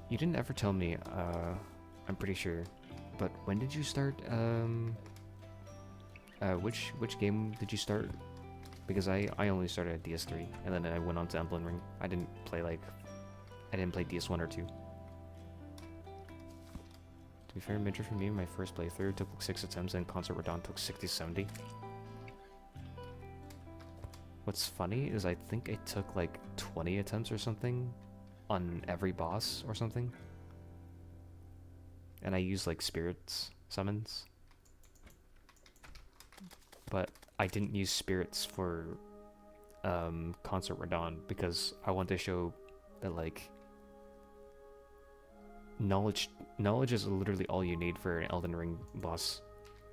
You didn't ever tell me, I'm pretty sure, but when did you start, which game did you start? Because I only started at DS3, and then I went on to Elden Ring. I didn't play DS1 or 2. To be fair, major for me, my first playthrough took like 6 attempts, and Concert Radon took 60-70. What's funny is I think it took like 20 attempts or something on every boss or something. And I used like spirits summons. But I didn't use spirits for Concert Radon because I want to show that like knowledge is literally all you need for an Elden Ring boss.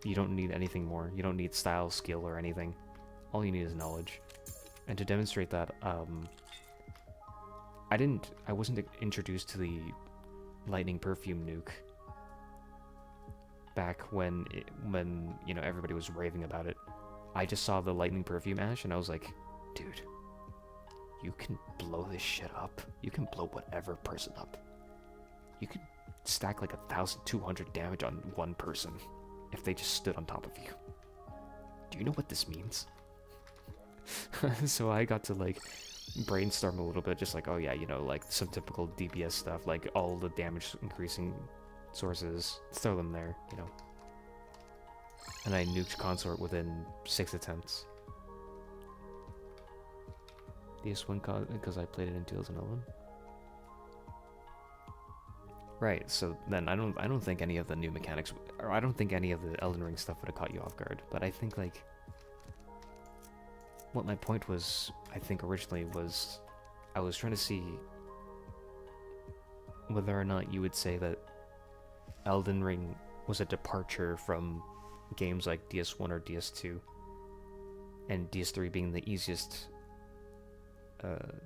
You don't need anything more. You don't need style, skill, or anything. All you need is knowledge. And to demonstrate that, I wasn't introduced to the lightning perfume nuke back when you know, everybody was raving about it. I just saw the lightning perfume ash and I was like, dude, you can blow this shit up. You can blow whatever person up. You could stack like 1,200 damage on one person if they just stood on top of you. Do you know what this means? So I got to like brainstorm a little bit, just like, oh yeah, you know, like some typical DPS stuff, like all the damage increasing sources, throw them there, you know. And I nuked Consort within 6 attempts. DS1 because I played it in 2011. Right, so then I don't think any of the new mechanics, or I don't think any of the Elden Ring stuff would have caught you off guard, but I think like what my point was, I think originally was, I was trying to see whether or not you would say that Elden Ring was a departure from games like DS1 or DS2, and DS3 being the easiest.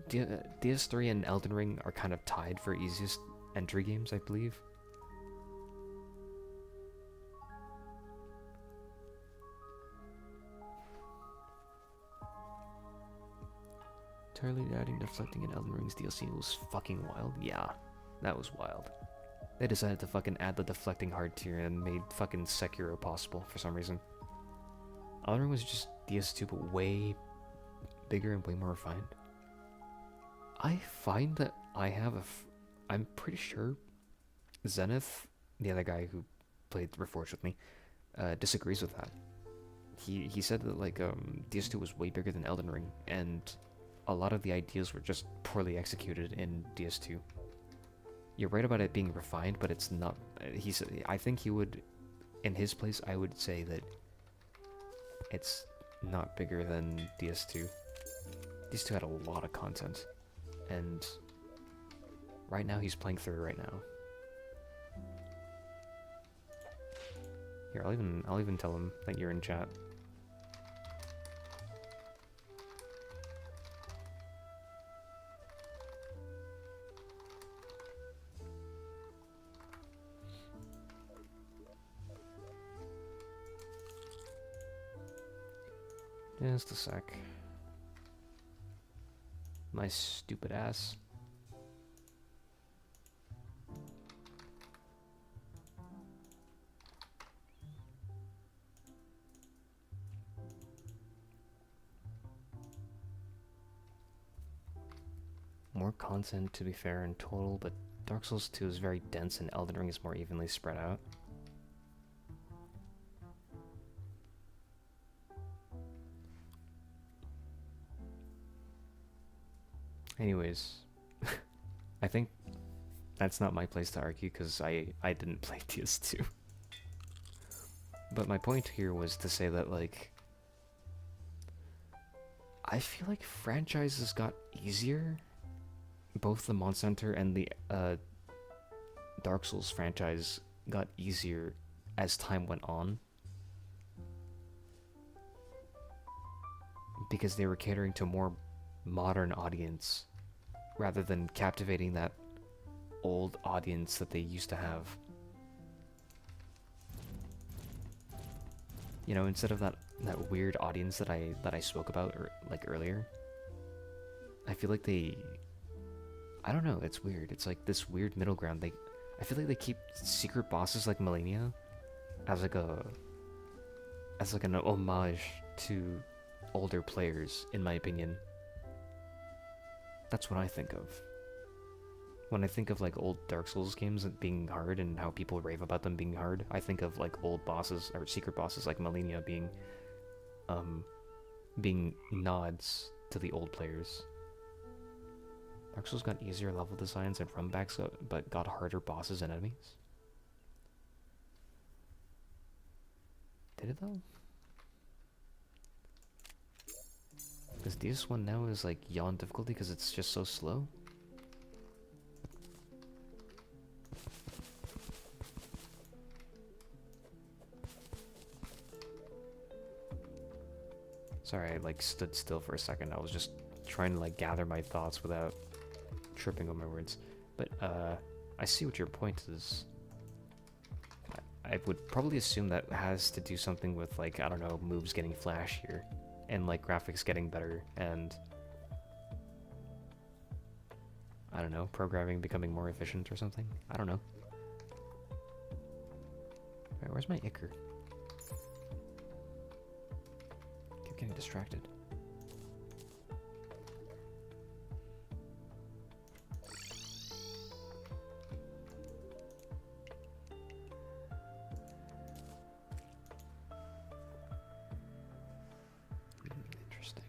DS3 and Elden Ring are kind of tied for easiest entry games, I believe. Entirely adding deflecting in Elden Ring's DLC was fucking wild. Yeah, that was wild. They decided to fucking add the deflecting hard tier and made fucking Sekiro possible for some reason. Elden Ring was just DS2 but way bigger and way more refined. I find that I have I'm pretty sure Zenith, the other guy who played Reforged with me, disagrees with that. He said that like DS2 was way bigger than Elden Ring, and a lot of the ideas were just poorly executed in DS2. You're right about it being refined, but it's not. I think he would, in his place, I would say that it's not bigger than DS2. DS2 had a lot of content, and right now he's playing through it right now. Here, I'll even tell him that you're in chat. Just a sec. my stupid ass. More content, to be fair, in total, but Dark Souls 2 is very dense and Elden Ring is more evenly spread out. Anyways, I think that's not my place to argue because I didn't play DS2. But my point here was to say that, like, I feel like franchises got easier. Both the Monster Hunter and the Dark Souls franchise got easier as time went on. Because they were catering to a more modern audience rather than captivating that old audience that they used to have. You know, instead of that weird audience that I spoke about earlier. I feel like I don't know, it's weird. It's like this weird middle ground. I feel like they keep secret bosses like Millennia as like an homage to older players, in my opinion. That's what I think of. When I think of like old Dark Souls games being hard and how people rave about them being hard, I think of like old bosses or secret bosses like Millennia being nods to the old players. Dark Souls got easier level designs and runbacks, but got harder bosses and enemies. Did it though? Because this one now is like yawn difficulty because it's just so slow. Sorry, I like stood still for a second. I was just trying to like gather my thoughts without tripping on my words. But I see what your point is. I would probably assume that has to do something with, like, I don't know, moves getting flashier and like graphics getting better and I don't know, programming becoming more efficient or something. I don't know. Alright, where's my Ichor? Keep getting distracted. Interesting.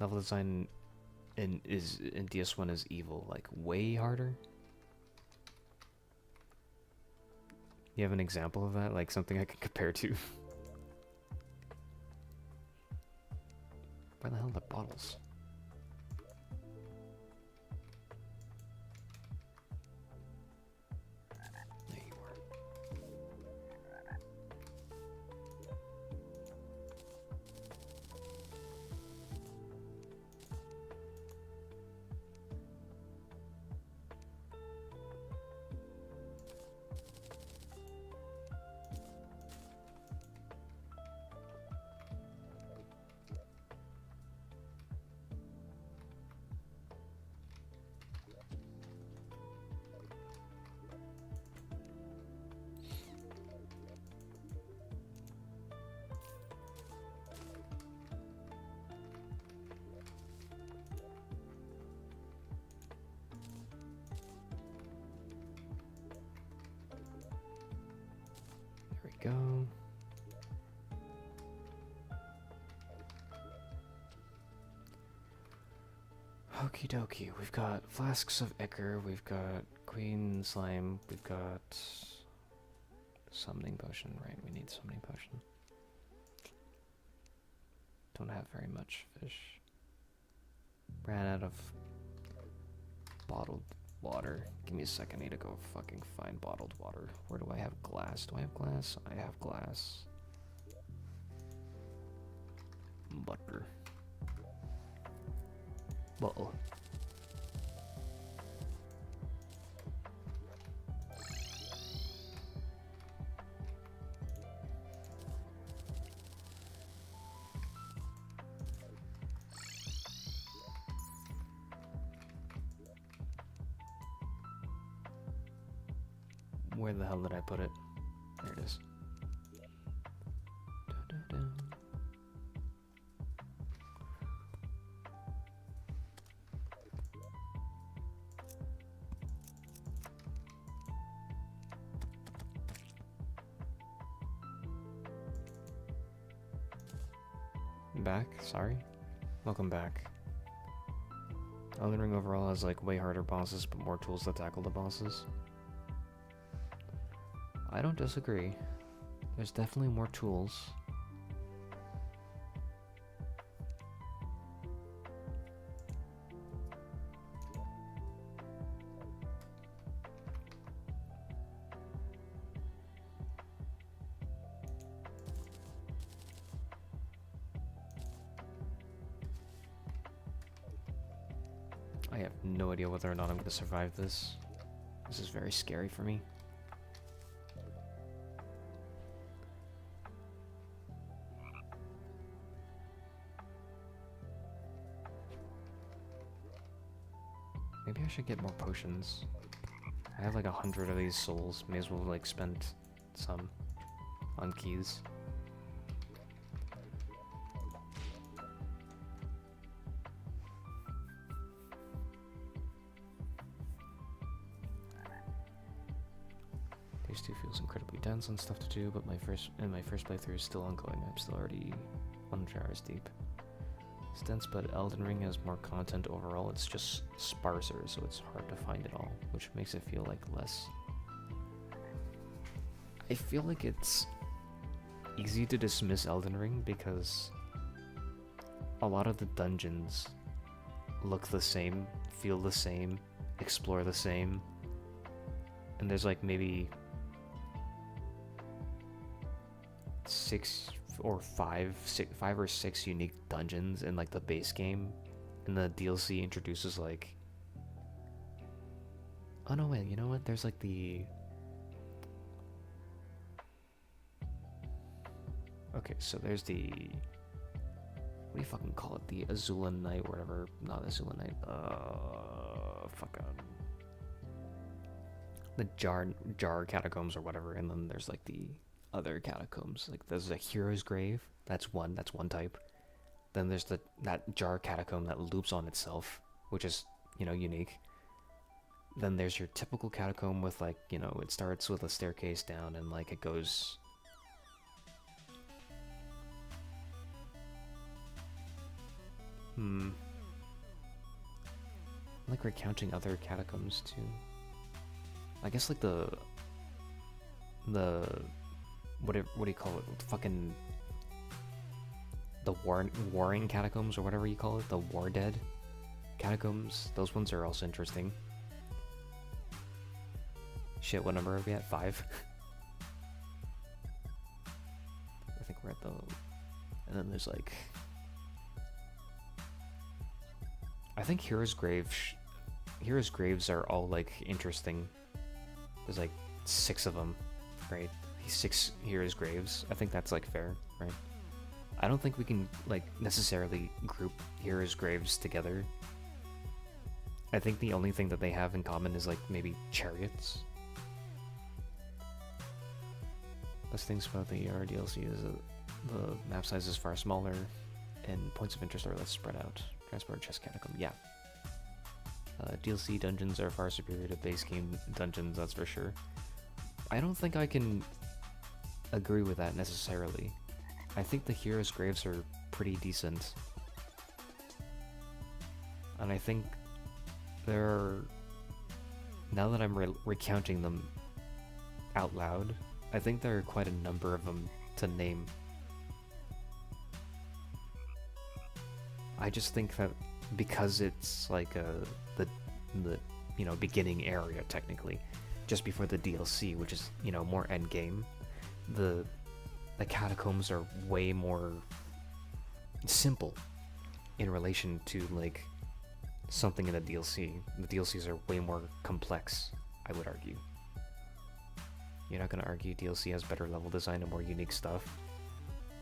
Level design in DS1 is evil, like way harder. You have an example of that, like something I could compare to? Where the hell are the bottles? There you are. Go. Okie dokie, we've got flasks of Ichor, we've got Queen Slime, we've got Summoning Potion, right? We need Summoning Potion. Don't have very much fish. Ran out of bottled water. Give me a second, I need to go fucking find bottled water. Where do I have glass? Do I have glass? I have glass. Butter. Bottle. Where the hell did I put it? There it is. Da-da-da. Back? Sorry? Welcome back. Elden Ring overall has like way harder bosses but more tools to tackle the bosses. I don't disagree. There's definitely more tools. I have no idea whether or not I'm going to survive this. This is very scary for me. Maybe I should get more potions. I have like 100 of these souls. May as well like spend some on keys. Phase 2 feels incredibly dense and stuff to do, but my first playthrough is still ongoing. I'm still already 100 hours deep. It's dense, but Elden Ring has more content overall. It's just sparser, so it's hard to find it all, which makes it feel like less. I feel like it's easy to dismiss Elden Ring because a lot of the dungeons look the same, feel the same, explore the same, and there's like maybe 5 or 6 unique dungeons in like the base game, and the DLC introduces like, oh no wait, you know what, there's like the, okay, so there's the, what do you fucking call it, the Azula Knight, whatever, not Azula Knight, the jar catacombs or whatever, and then there's like the other catacombs. Like there's a hero's grave, that's one type. Then there's that jar catacomb that loops on itself, which is, you know, unique. Then there's your typical catacomb with like, you know, it starts with a staircase down and like it goes, I like recounting other catacombs too. I guess like the what do you call it? Fucking the warring catacombs or whatever you call it, the war dead catacombs. Those ones are also interesting. Shit, what number are we at? 5. I think we're at the, and then there's like, I think Heroes Graves are all like interesting. There's like 6 of them, right? 6 Heroes Graves. I think that's like fair, right? I don't think we can like necessarily group Heroes Graves together. I think the only thing that they have in common is like maybe chariots. Best things about the ER DLC is that the map size is far smaller and points of interest are less spread out. Transport chest catacomb, yeah. DLC dungeons are far superior to base game dungeons, that's for sure. I don't think I can agree with that necessarily. I think the Heroes' Graves are pretty decent. And I think there are, now that I'm recounting them out loud, I think there are quite a number of them to name. I just think that because it's like the you know, beginning area technically, just before the DLC, which is, you know, more end game, the catacombs are way more simple in relation to like something in the DLC. The DLCs are way more complex, I would argue. You're not gonna argue DLC has better level design and more unique stuff.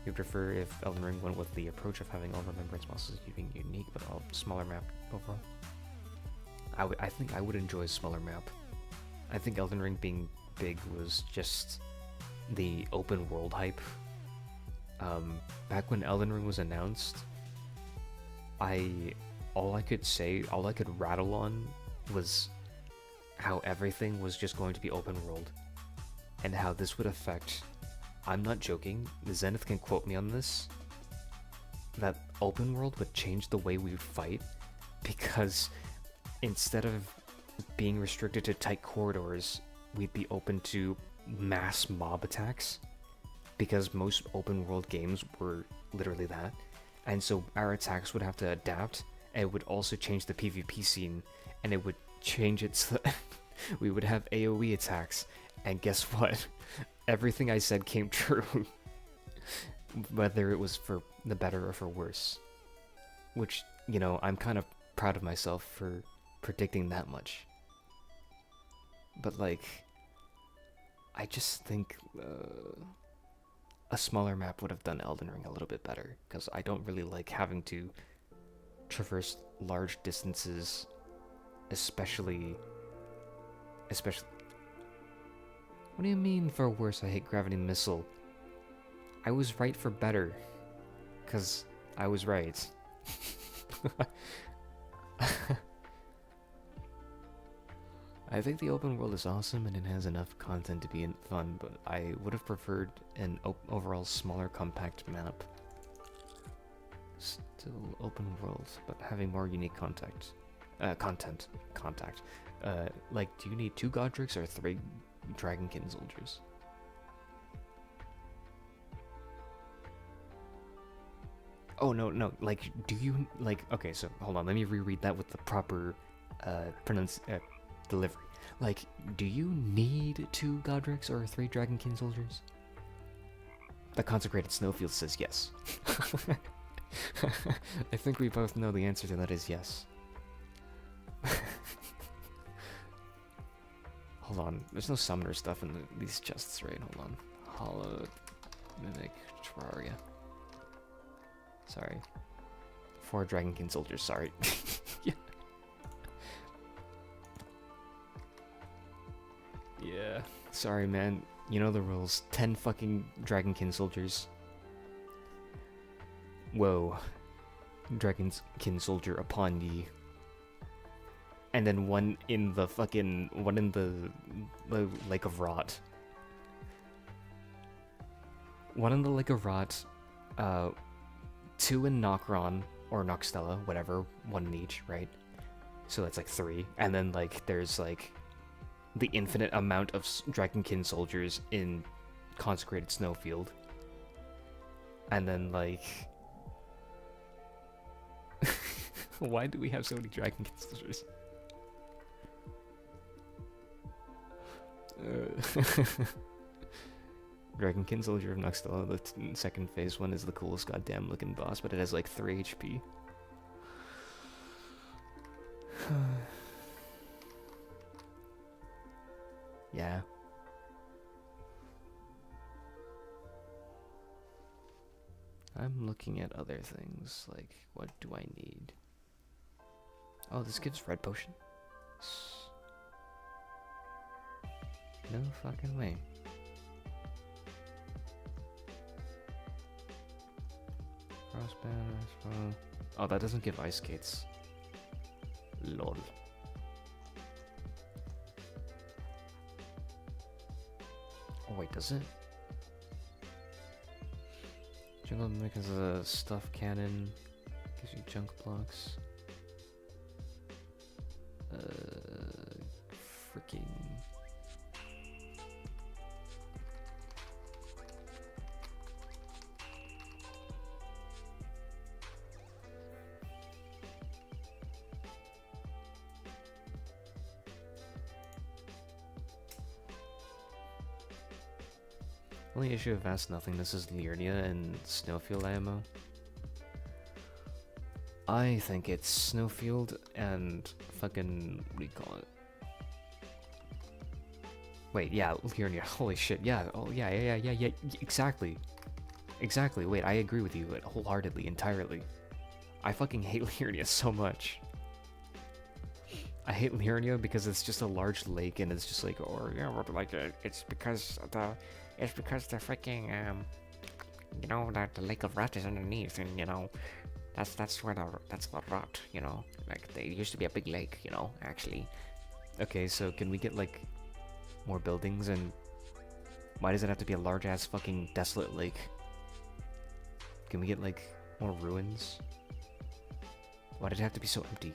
You prefer if Elden Ring went with the approach of having all remembrance bosses being unique but all smaller map overall? I think I would enjoy a smaller map. I think Elden Ring being big was just the open world hype. Back when Elden Ring was announced, all I could rattle on was how everything was just going to be open world, and how this would affect, I'm not joking, Zenith can quote me on this, that open world would change the way we fight, because instead of being restricted to tight corridors, we'd be open to mass mob attacks, because most open world games were literally that, and so our attacks would have to adapt, and it would also change the PvP scene, and it would change it so that we would have AoE attacks, and guess what? Everything I said came true, whether it was for the better or for worse, which, you know, I'm kind of proud of myself for predicting that much. But like, I just think a smaller map would have done Elden Ring a little bit better, because I don't really like having to traverse large distances, especially... What do you mean for worse? I hate Gravity Missile. I was right for better, because I was right. I think the open world is awesome and it has enough content to be fun, but I would have preferred an overall smaller compact map. Still open world, but having more unique content. Like, do you need 2 Godric's or 3 Dragonkin soldiers? Oh, no, like, do you, like, okay, so, hold on, let me reread that with the proper, delivery. Like, do you need 2 Godric's or 3 Dragonkin soldiers? The Consecrated Snowfield says yes. I think we both know the answer to that is yes. Hold on, there's no summoner stuff in these chests, right? Hold on. Hollow Mimic Terraria. Sorry. 4 Dragonkin soldiers, sorry. Yeah. Yeah. Sorry, man. You know the rules. 10 fucking Dragonkin soldiers. Whoa. Dragonkin soldier upon ye. And then one in the Lake of Rot. One in the Lake of Rot, 2 in Nokron, or Noxtella, whatever, 1 in each, right? So that's like 3. And then, like, there's, like, the infinite amount of Dragonkin soldiers in Consecrated Snowfield. And then, like... Why do we have so many Dragonkin soldiers? Dragonkin Soldier of Noxtella, the second phase one, is the coolest goddamn looking boss, but it has like 3 HP. Yeah. I'm looking at other things, like, what do I need? Oh, this gives red potion? No fucking way. Frostbanner. Oh, that doesn't give ice skates. Lol. Oh wait, does it? Jungle Mimic has a stuff cannon. Gives you junk blocks. Freaking. Only issue of Vast Nothingness is Liurnia and Snowfield ammo. I think it's Snowfield and fucking, what do you call it? Wait, yeah, Liurnia, holy shit, yeah, oh yeah, exactly. Exactly, wait, I agree with you wholeheartedly, entirely. I fucking hate Liurnia so much. I hate Liurnia because it's just a large lake and it's just like, or yeah, but like it's because the freaking you know, that the lake of rot is underneath, and you know, that's where that's the rot, you know, like they used to be a big lake, you know, actually. Okay, so can we get like more buildings, and why does it have to be a large ass fucking desolate lake? Can we get like more ruins? Why did it have to be so empty?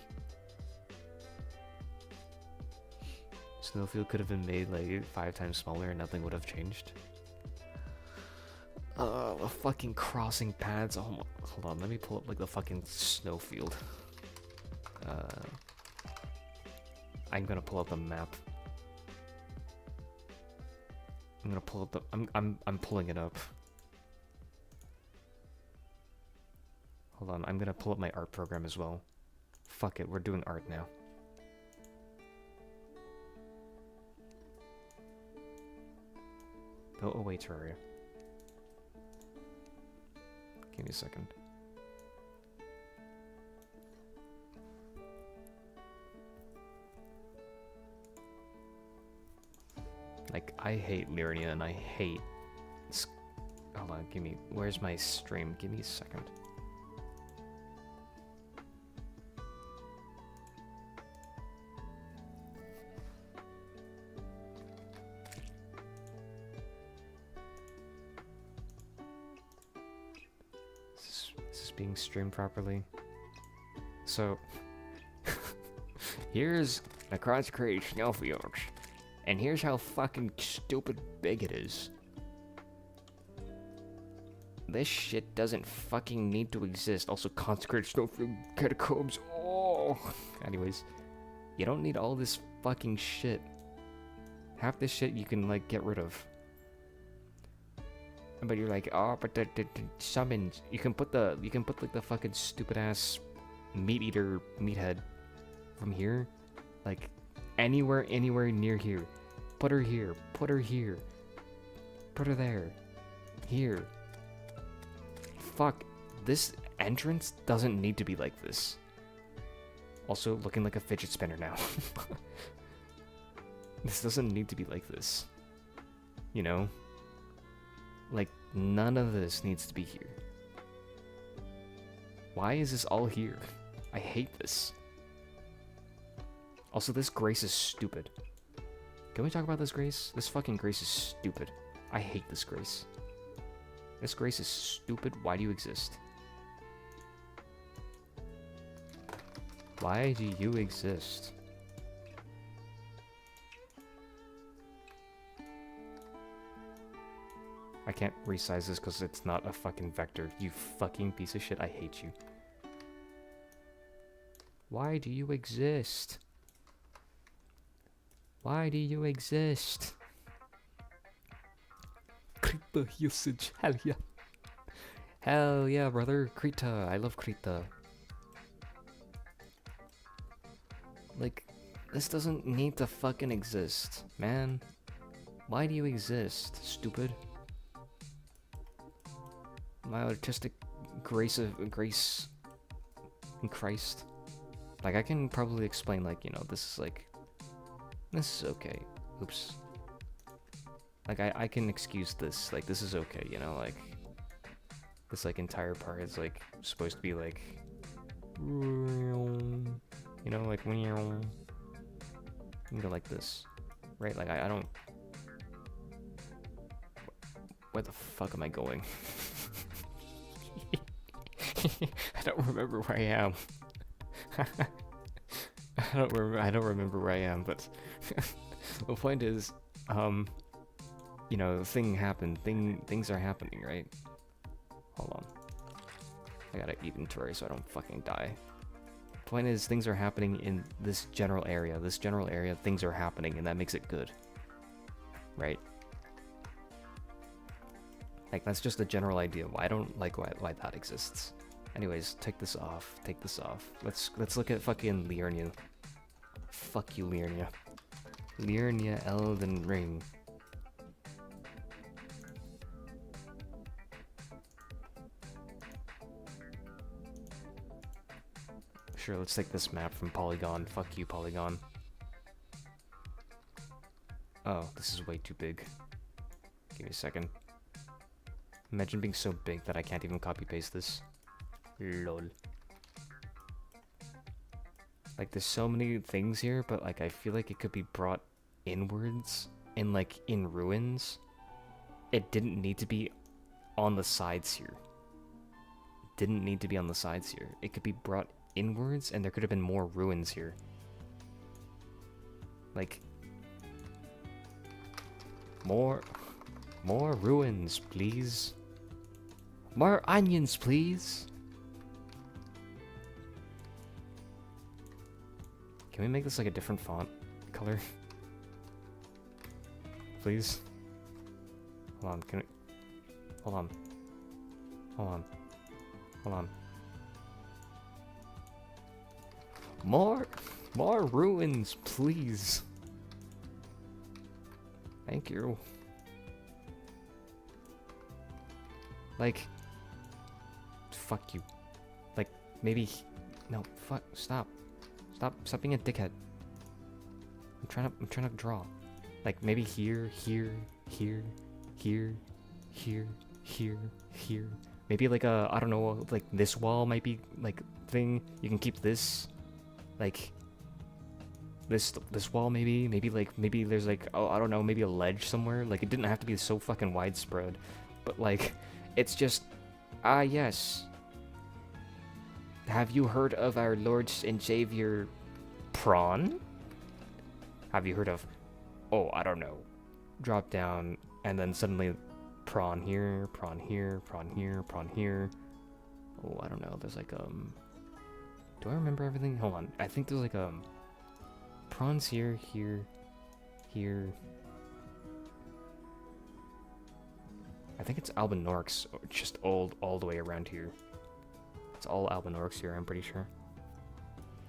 Snowfield could have been made like 5 times smaller and nothing would have changed. The fucking crossing pads. Oh my, hold on, let me pull up like the fucking snowfield. I'm gonna pull up the map. I'm gonna pull up the. I'm pulling it up. Hold on, I'm gonna pull up my art program as well. Fuck it, we're doing art now. Go away, Terraria. Give me a second. Like, I hate Liurnia and I hate... Hold on, give me... Where's my stream? Give me a second. Is this being streamed properly? So... here's the consecrated snowfields. And here's how fucking stupid big it is. This shit doesn't fucking need to exist. Also, consecrated snowfield catacombs. Oh! Anyways, you don't need all this fucking shit. Half this shit you can, like, get rid of. But you're like, oh, but the summons. You can put like the fucking stupid ass meat eater meathead from here. Like, anywhere near here. Put her here. Put her here. Put her there. Here. Fuck. This entrance doesn't need to be like this. Also, looking like a fidget spinner now. This doesn't need to be like this. You know? Like, none of this needs to be here. Why is this all here? I hate this. Also, this grace is stupid. Can we talk about this grace? This fucking grace is stupid. I hate this grace. This grace is stupid. Why do you exist? Why do you exist? I can't resize this because it's not a fucking vector. You fucking piece of shit. I hate you. Why do you exist? Why do you exist? Krita usage. Hell yeah. Hell yeah, brother. Krita. I love Krita. Like, this doesn't need to fucking exist, man. Why do you exist, stupid? My artistic grace in Christ. Like, I can probably explain, like, you know, this is okay. Oops. Like, I can excuse this. Like, this is okay, you know, like, this, like, entire part is, like, supposed to be, like, you know, like, when you can go like this, right? Like, I don't... Where the fuck am I going? I don't remember where I am. I don't remember where I am, but the point is, you know, things are happening, right? Hold on. I gotta eat inventory so I don't fucking die. The point is, things are happening in this general area. This general area, things are happening, and that makes it good. Right? Like, that's just a general idea. I don't like why that exists. Anyways, take this off. Take this off. Let's look at fucking Liurnia. Fuck you, Liurnia. Liurnia Elden Ring. Sure, let's take this map from Polygon. Fuck you, Polygon. Oh, this is way too big. Give me a second. Imagine being so big that I can't even copy-paste this. Lol. Like, there's so many things here, but, like, I feel like it could be brought inwards and, like, in ruins. It didn't need to be on the sides here. Didn't need to be on the sides here. It could be brought inwards, and there could have been more ruins here. Like, more ruins, please. More onions, please. Can we make this like a different font color? Please? Hold on, can we... Hold on. Hold on. Hold on. More ruins, please. Thank you. Like, fuck you. Like, maybe... No, fuck, stop. Stop being a dickhead. I'm trying to draw. Like, maybe here. Maybe like a, I don't know, like this wall might be, like, thing. You can keep this. Like, this wall maybe. Maybe there's like, oh, I don't know, maybe a ledge somewhere. Like, it didn't have to be so fucking widespread. But, like, it's just, yes. Have you heard of our Lord and Savior Prawn? Have you heard of, oh, I don't know, drop down, and then suddenly prawn here, prawn here, prawn here, prawn here. Oh, I don't know, there's like, do I remember everything? Hold on, I think there's like, prawns here, here. I think it's Albinorix, just all the way around here. It's all Albinorix here, I'm pretty sure.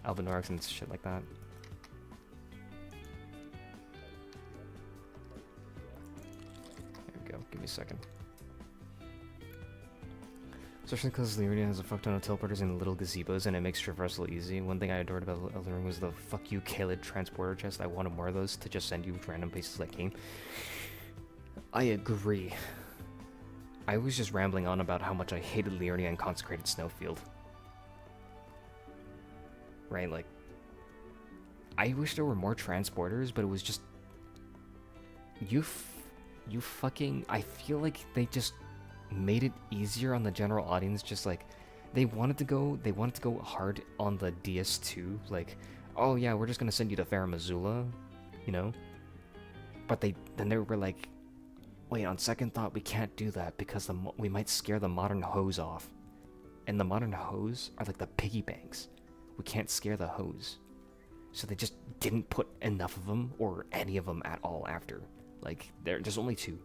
Albinorix and shit like that. There we go, give me a second. Especially because Lyria has a fuck ton of teleporters and little gazebos, and it makes traversal easy. One thing I adored about Elden Ring was the fuck you Kaled transporter chest. I wanted more of those to just send you to random places that came. I agree. I was just rambling on about how much I hated Lyria and Consecrated Snowfield. Right, like... I wish there were more transporters, but it was just... You fucking... I feel like they just made it easier on the general audience, just like... They wanted to go hard on the DS2, like... Oh yeah, we're just gonna send you to Farum Azula, you know? But then they were like... Wait, on second thought, we can't do that because we might scare the modern hoes off. And the modern hoes are like the piggy banks. We can't scare the hoes. So they just didn't put enough of them, or any of them at all after. Like, there's only 2.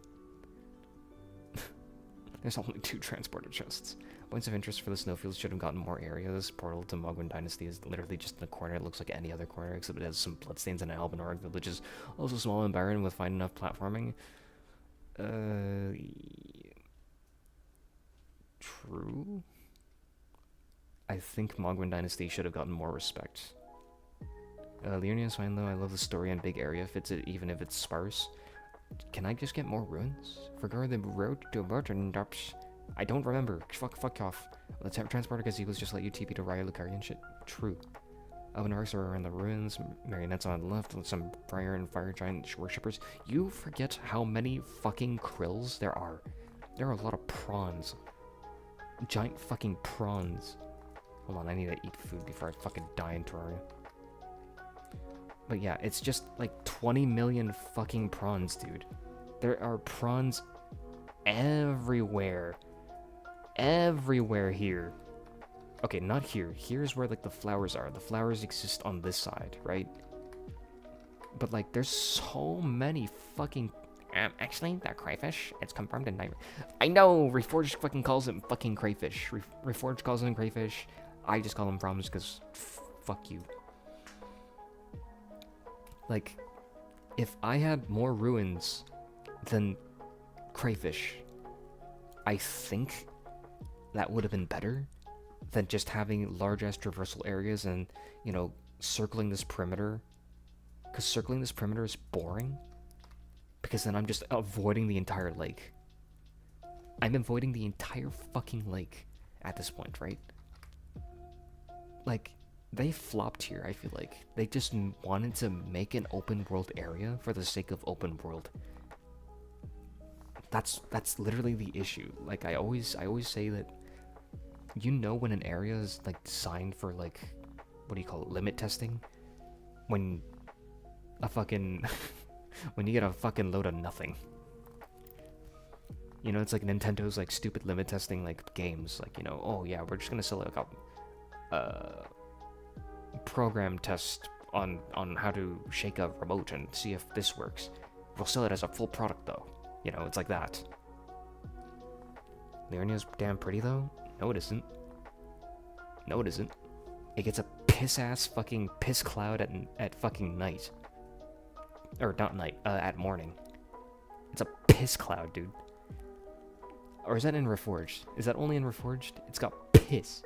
There's only 2 transporter chests. Points of interest for the snowfields should have gotten more areas. Portal to Mogwin Dynasty is literally just in a corner. It looks like any other corner, except it has some bloodstains and an Albinorg village is also small and barren with fine enough platforming. True. I think Mogwin Dynasty should have gotten more respect. Lyria is fine though. I love the story and big area fits it even if it's sparse. Can I just get more ruins? Forgot the road to Burtondops. I don't remember. Fuck off. The transporter gazebos just let you TP to Raya Lucaria and shit. True. Albinorix are around the ruins, marionettes on the left, with some fire and fire giant worshippers. You forget how many fucking krills there are. There are a lot of prawns. Giant fucking prawns. Hold on, I need to eat food before I fucking die in Terraria. But yeah, it's just like 20 million fucking prawns, dude. There are prawns everywhere. Everywhere here. Okay, not here. Here's where, like, the flowers are. The flowers exist on this side, right? But, like, there's so many fucking... actually, that crayfish, it's confirmed in Nightmare. I know! Reforged fucking calls it fucking crayfish. Reforged calls them crayfish. I just call them problems because... fuck you. Like, if I had more ruins than crayfish, I think that would have been better than just having large-ass traversal areas and, you know, circling this perimeter. Because circling this perimeter is boring. Because then I'm just avoiding the entire lake. I'm avoiding the entire fucking lake at this point, right? Like, they flopped here, I feel like. They just wanted to make an open world area for the sake of open world. That's literally the issue. Like, I always say that, you know, when an area is like designed for, like, what do you call it, limit testing? When a fucking when you get a fucking load of nothing. You know, it's like Nintendo's like stupid limit testing like games, like, you know, oh yeah, we're just gonna sell like a program test on how to shake a remote and see if this works. We'll sell it as a full product though. You know, it's like that. Liurnia's damn pretty though? No it isn't. No it isn't. It gets a piss-ass fucking piss cloud at fucking night. Or not night, at morning. It's a piss cloud, dude. Or is that in Reforged? Is that only in Reforged? It's got piss.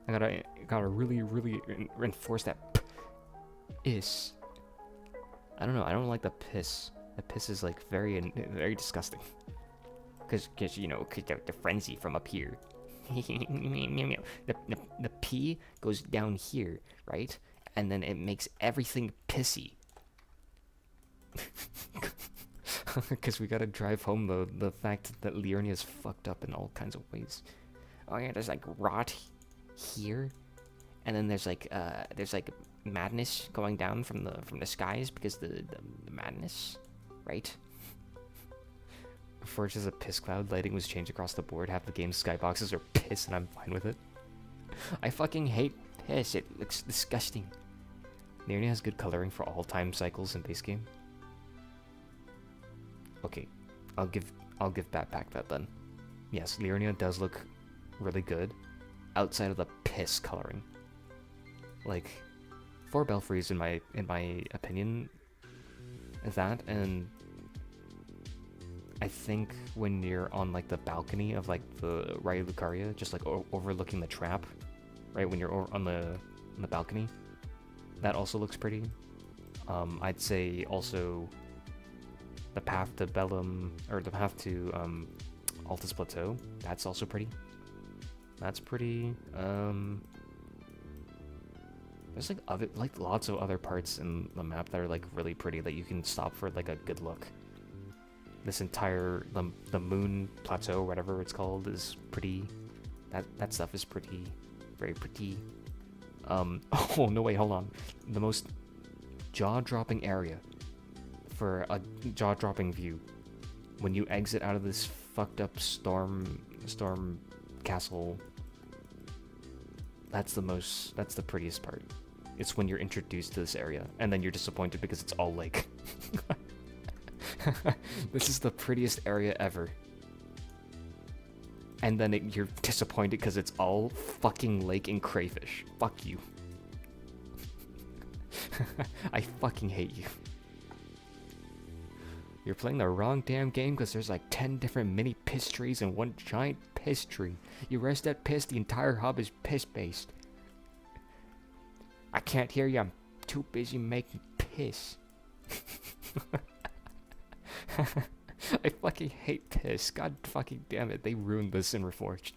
I gotta really reinforce that piss. I don't know, I don't like the piss. The piss is like very disgusting. Cause you know, the frenzy from up here. the pee goes down here, right? And then it makes everything pissy. Because we gotta drive home the fact that Liurnia's fucked up in all kinds of ways. Oh yeah, there's like rot here, and then there's like madness going down from the skies because the madness, right? Forge is a piss cloud. Lighting was changed across the board. Half the game's skyboxes are piss, and I'm fine with it. I fucking hate piss. It looks disgusting. Liurnia has good coloring for all time cycles in base game. Okay, I'll give back that then. Yes, Liurnia does look really good outside of the piss coloring. Like, 4 belfries in my opinion, that, and I think when you're on like the balcony of like the Raya Lucaria, just like overlooking the trap, right, when you're on the balcony, that also looks pretty. I'd say also the path to Bellum, or the path to Altus Plateau, that's also pretty. That's pretty. There's like lots of other parts in the map that are like really pretty that you can stop for like a good look. This entire the Moon Plateau, whatever it's called, is pretty. That stuff is pretty, very pretty. Oh no, wait, hold on. The most jaw-dropping area for a jaw-dropping view, when you exit out of this fucked up storm castle, that's the prettiest part. It's when you're introduced to this area and then you're disappointed because it's all lake. This is the prettiest area ever, and then you're disappointed because it's all fucking lake and crayfish. Fuck you. I fucking hate you. You're playing the wrong damn game because there's like 10 different mini piss trees and one giant piss tree. You rest that piss, the entire hub is piss based. I can't hear you, I'm too busy making piss. I fucking hate piss. God fucking damn it, they ruined this in Reforged.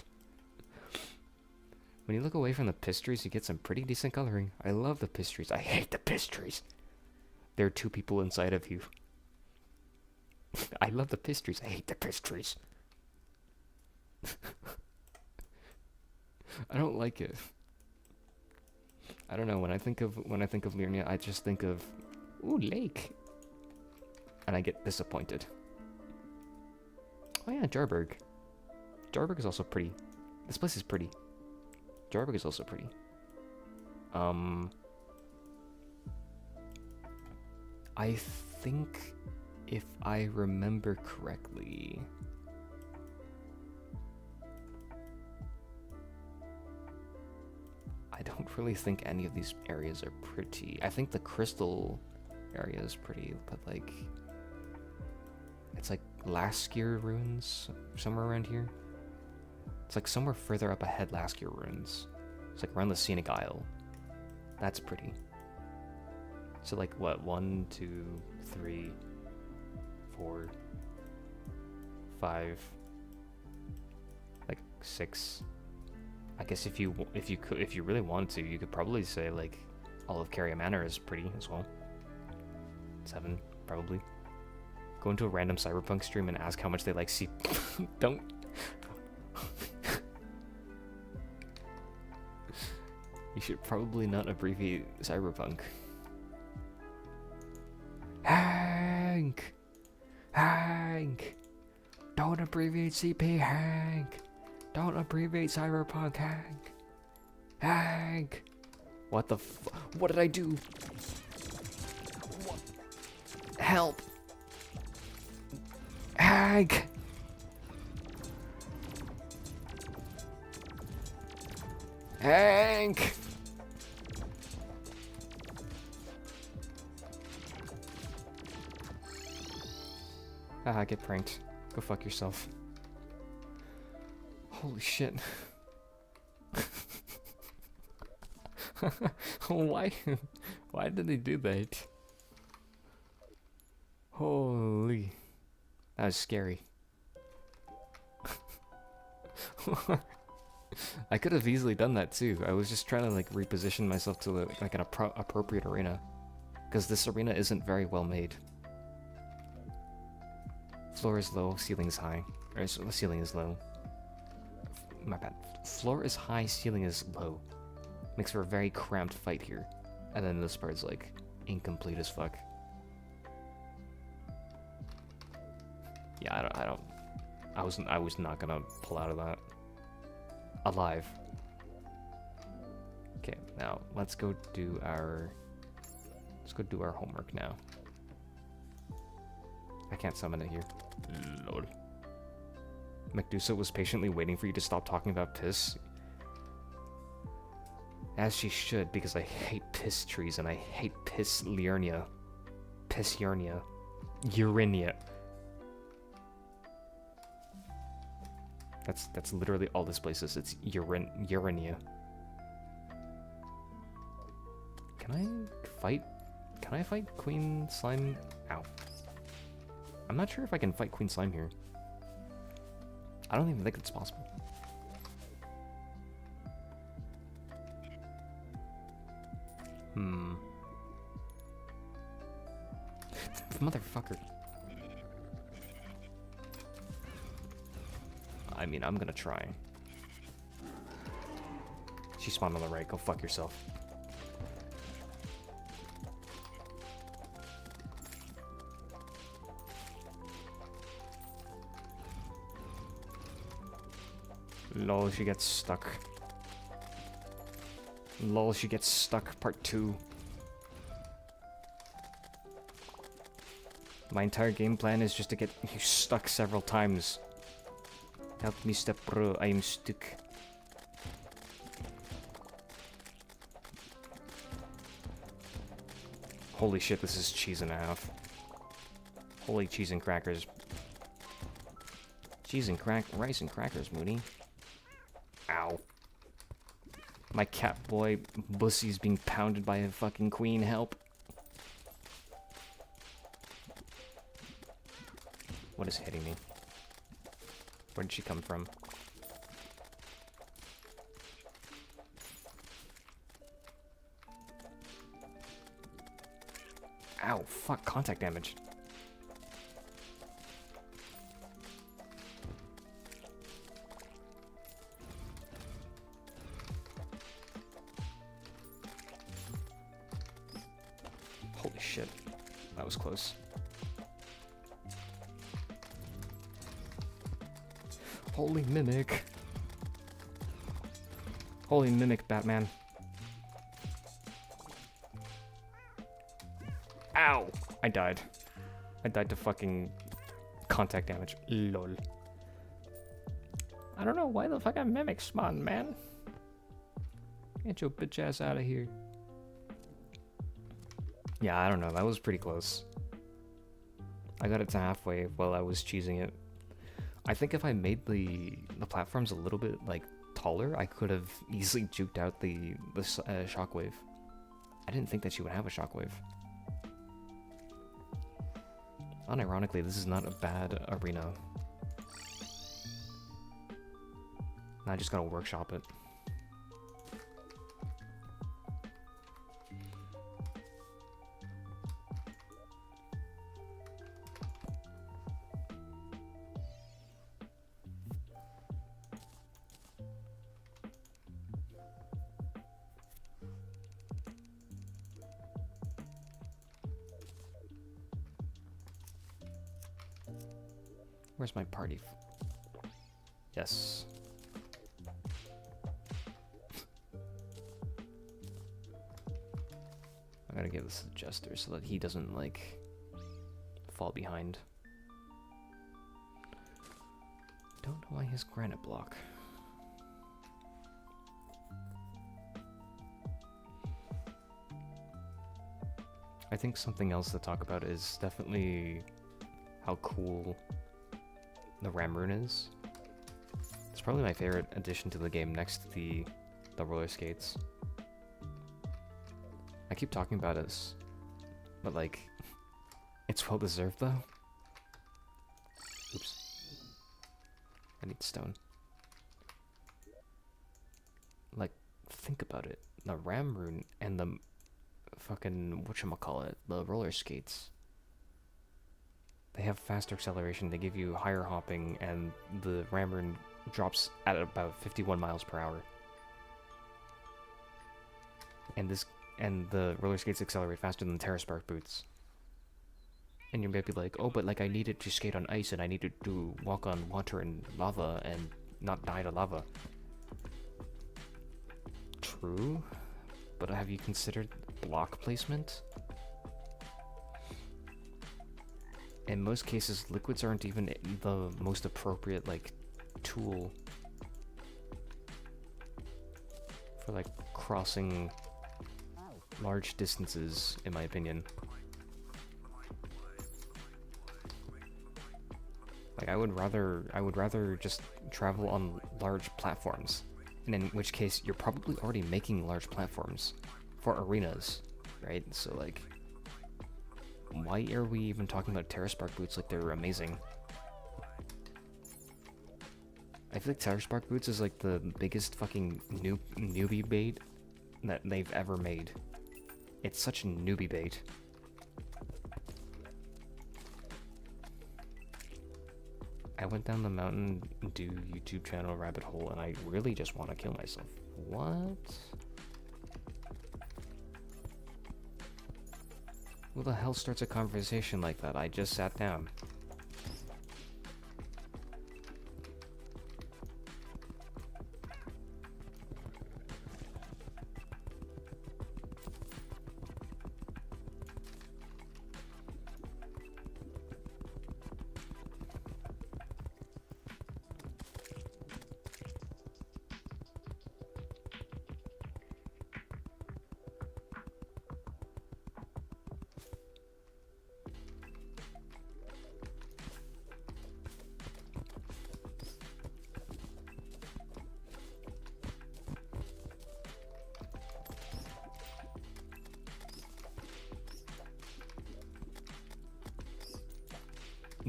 When you look away from the piss trees, you get some pretty decent coloring. I love the piss trees. I hate the piss trees. There are 2 people inside of you. I love the piss trees. I hate the piss trees. I don't like it. I don't know, when I think of Liurnia, I just think of, ooh, lake. And I get disappointed. Oh yeah, Jarburg. Jarburg is also pretty. This place is pretty. Jarburg is also pretty. I think, if I remember correctly, I don't really think any of these areas are pretty. I think the crystal area is pretty, but like, it's like Laskir ruins, somewhere around here. It's like somewhere further up ahead, Laskir ruins. It's like around the scenic isle. That's pretty. So like what? 1, 2, 3, 4, 5, like 6. I guess if you really want to, you could probably say like all of Carrier Manor is pretty as well. 7 probably. Go into a random Cyberpunk stream and ask how much they like C. Don't. You should probably not abbreviate Cyberpunk. Hank! Hank! Don't abbreviate CP, Hank! Don't abbreviate Cyberpunk, Hank! Hank! What the f- What did I do? What? Help! Hank! Hank! Haha, get pranked. Go fuck yourself. Holy shit. Why did they do that? Holy. That was scary. I could have easily done that too. I was just trying to like reposition myself to like an appropriate arena. Because this arena isn't very well made. Floor is low, ceiling is high. Or ceiling is low. My bad. Floor is high, ceiling is low. Makes for a very cramped fight here. And then this part's like incomplete as fuck. Yeah, I was not gonna pull out of that alive. Okay, now let's go do our homework now. I can't summon it here. Lord. Mechdusa was patiently waiting for you to stop talking about piss. As she should, because I hate piss trees and I hate piss Liurnia. Piss Urnia. Urinia. That's literally all this place is. It's Urinia. Can I fight Queen Slime? Ow. I'm not sure if I can fight Queen Slime here. I don't even think it's possible. Motherfucker. I mean, I'm gonna try. She spawned on the right. Go fuck yourself. Lol, she gets stuck. Lol, she gets stuck, part 2. My entire game plan is just to get you stuck several times. Help me, step bro, I am stuck. Holy shit, this is cheese and a half. Holy cheese and crackers. Cheese and rice and crackers, Mooney. Ow. My cat boy Bussy's being pounded by a fucking queen, help. What is hitting me? Where did she come from? Ow, fuck, contact damage. Holy shit, that was close. Holy mimic. Holy mimic, Batman. Ow! I died. I died to fucking contact damage. Lol. I don't know why the fuck I mimic spawn, man. Get your bitch ass out of here. Yeah, I don't know. That was pretty close. I got it to halfway while I was cheesing it. I think if I made the platforms a little bit like taller, I could have easily juked out the shockwave. I didn't think that she would have a shockwave. Unironically, this is not a bad arena. I just gotta workshop it. Where's my party? Yes. I gotta give this to Jester so that he doesn't, like, fall behind. Don't know why his granite block. I think something else to talk about is definitely how cool the Ram Rune is. It's probably my favorite addition to the game next to the roller skates. I keep talking about this, but like, it's well deserved though. Oops. I need stone. Like, think about it. The Ram Rune and the fucking, whatchamacallit, the roller skates. They have faster acceleration, they give you higher hopping, and the Ram Rune drops at about 51 miles per hour. And the roller skates accelerate faster than Terraspark boots. And you might be like, oh, but like I needed to skate on ice and I needed to walk on water and lava and not die to lava. True, but have you considered block placement? In most cases, liquids aren't even the most appropriate, like, tool for, like, crossing large distances, in my opinion. Like, I would rather just travel on large platforms, and in which case, you're probably already making large platforms for arenas, right? So, like, why are we even talking about Terraspark boots like they're amazing? I feel like Terraspark boots is like the biggest fucking newbie bait that they've ever made. It's such newbie bait. I went down the Mountain Dew YouTube channel rabbit hole and I really just want to kill myself. What? Who the hell starts a conversation like that? I just sat down.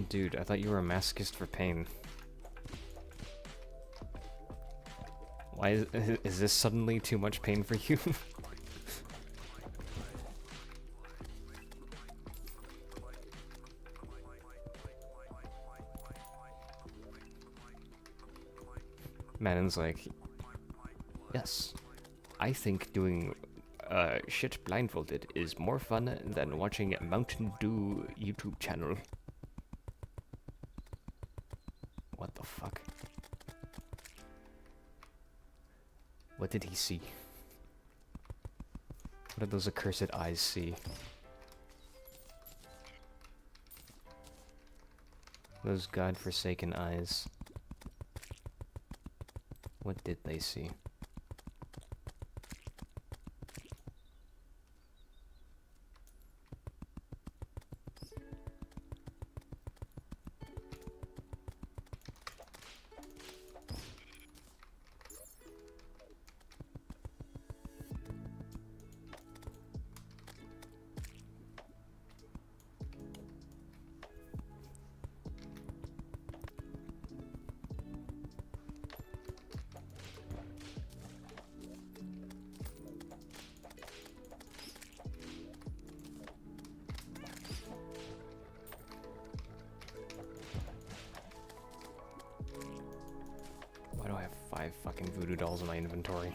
Dude, I thought you were a masochist for pain. Why is this suddenly too much pain for you? Manon's like, yes, I think doing shit blindfolded is more fun than watching Mountain Dew YouTube channel. What the fuck? What did he see? What did those accursed eyes see? Those godforsaken eyes. What did they see? 5 fucking voodoo dolls in my inventory.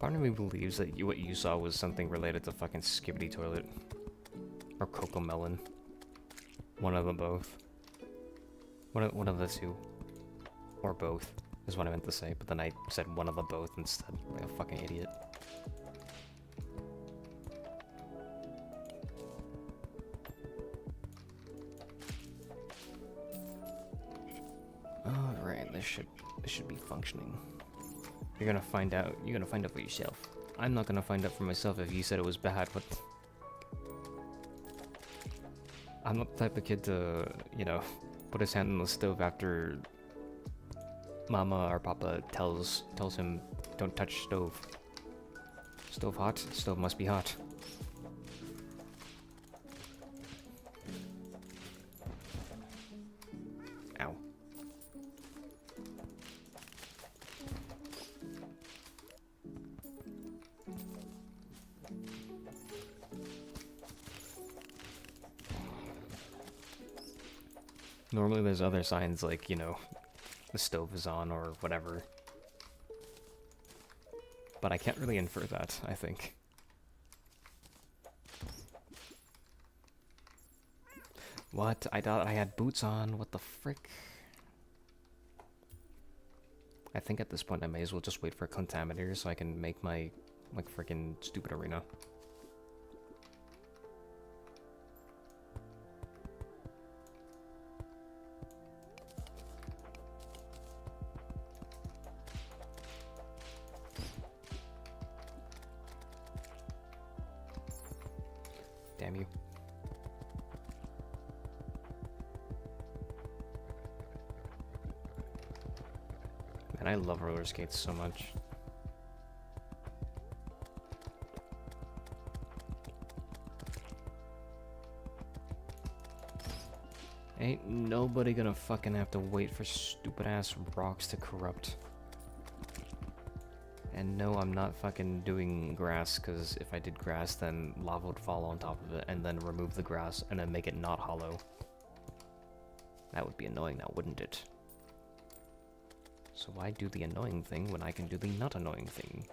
Part of me believes that what you saw was something related to fucking Skibbity Toilet. Or Coco Melon. One of them both. One of the two. Or both, is what I meant to say, but then I said one of the both instead, like a fucking idiot. Alright, this should be functioning. You're gonna find out for yourself. I'm not gonna find out for myself if you said it was bad, but I'm not the type of kid to, you know, put his hand on the stove after Mama or Papa tells him, don't touch stove. Stove hot? Stove must be hot. Ow. Normally there's other signs like, you know, the stove is on or whatever. But I can't really infer that, I think. What? I thought I had boots on. What the frick? I think at this point I may as well just wait for a contaminator so I can make my, like, freaking stupid arena. Damn you. Man, I love roller skates so much. Ain't nobody gonna fucking have to wait for stupid ass rocks to corrupt. And no, I'm not fucking doing grass, because if I did grass, then lava would fall on top of it, and then remove the grass, and then make it not hollow. That would be annoying now, wouldn't it? So why do the annoying thing when I can do the not annoying thing?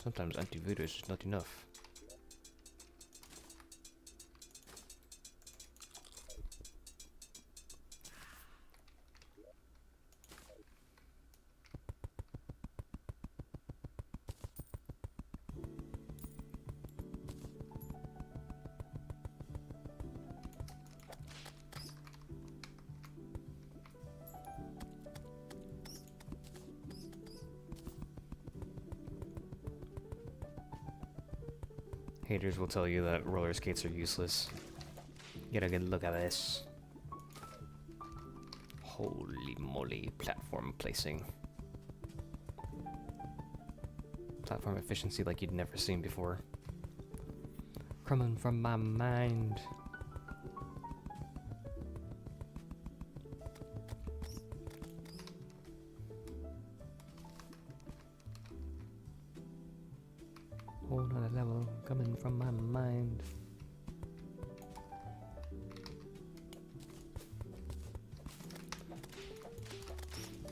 Sometimes anti-voodoo is just not enough. Haters will tell you that roller skates are useless. Get a good look at this. Holy moly, platform placing. Platform efficiency like you'd never seen before. Coming from my mind. Whole nother level coming from my mind.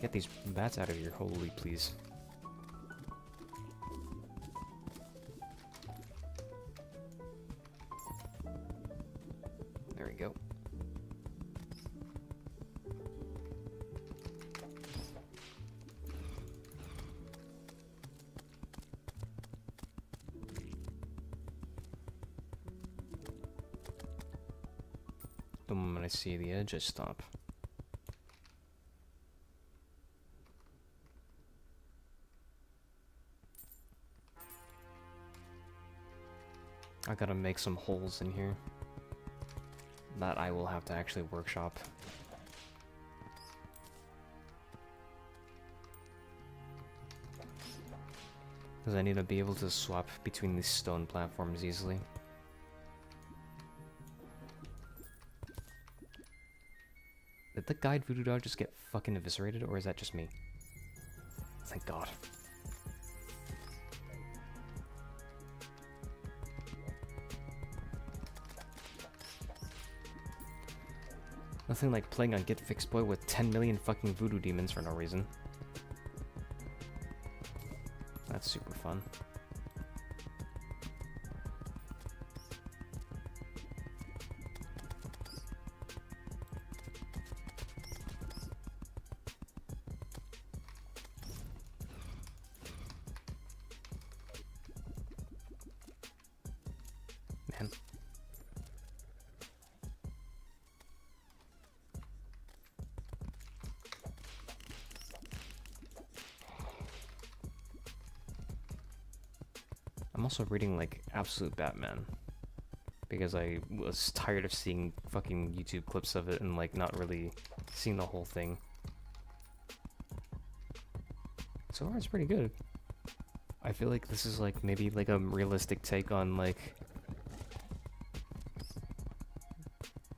Get these bats out of here, holy please. There we go. The moment I see the edge, I stop. I gotta make some holes in here that I will have to actually workshop. Because I need to be able to swap between these stone platforms easily. Did the guide voodoo dog just get fucking eviscerated, or is that just me? Thank God. Nothing like playing on GETFIXED Boy with 10 million fucking voodoo demons for no reason. That's super fun. Man. I'm also reading like Absolute Batman because I was tired of seeing fucking YouTube clips of it and like not really seeing the whole thing. So far it's pretty good. I feel like this is like maybe like a realistic take on like,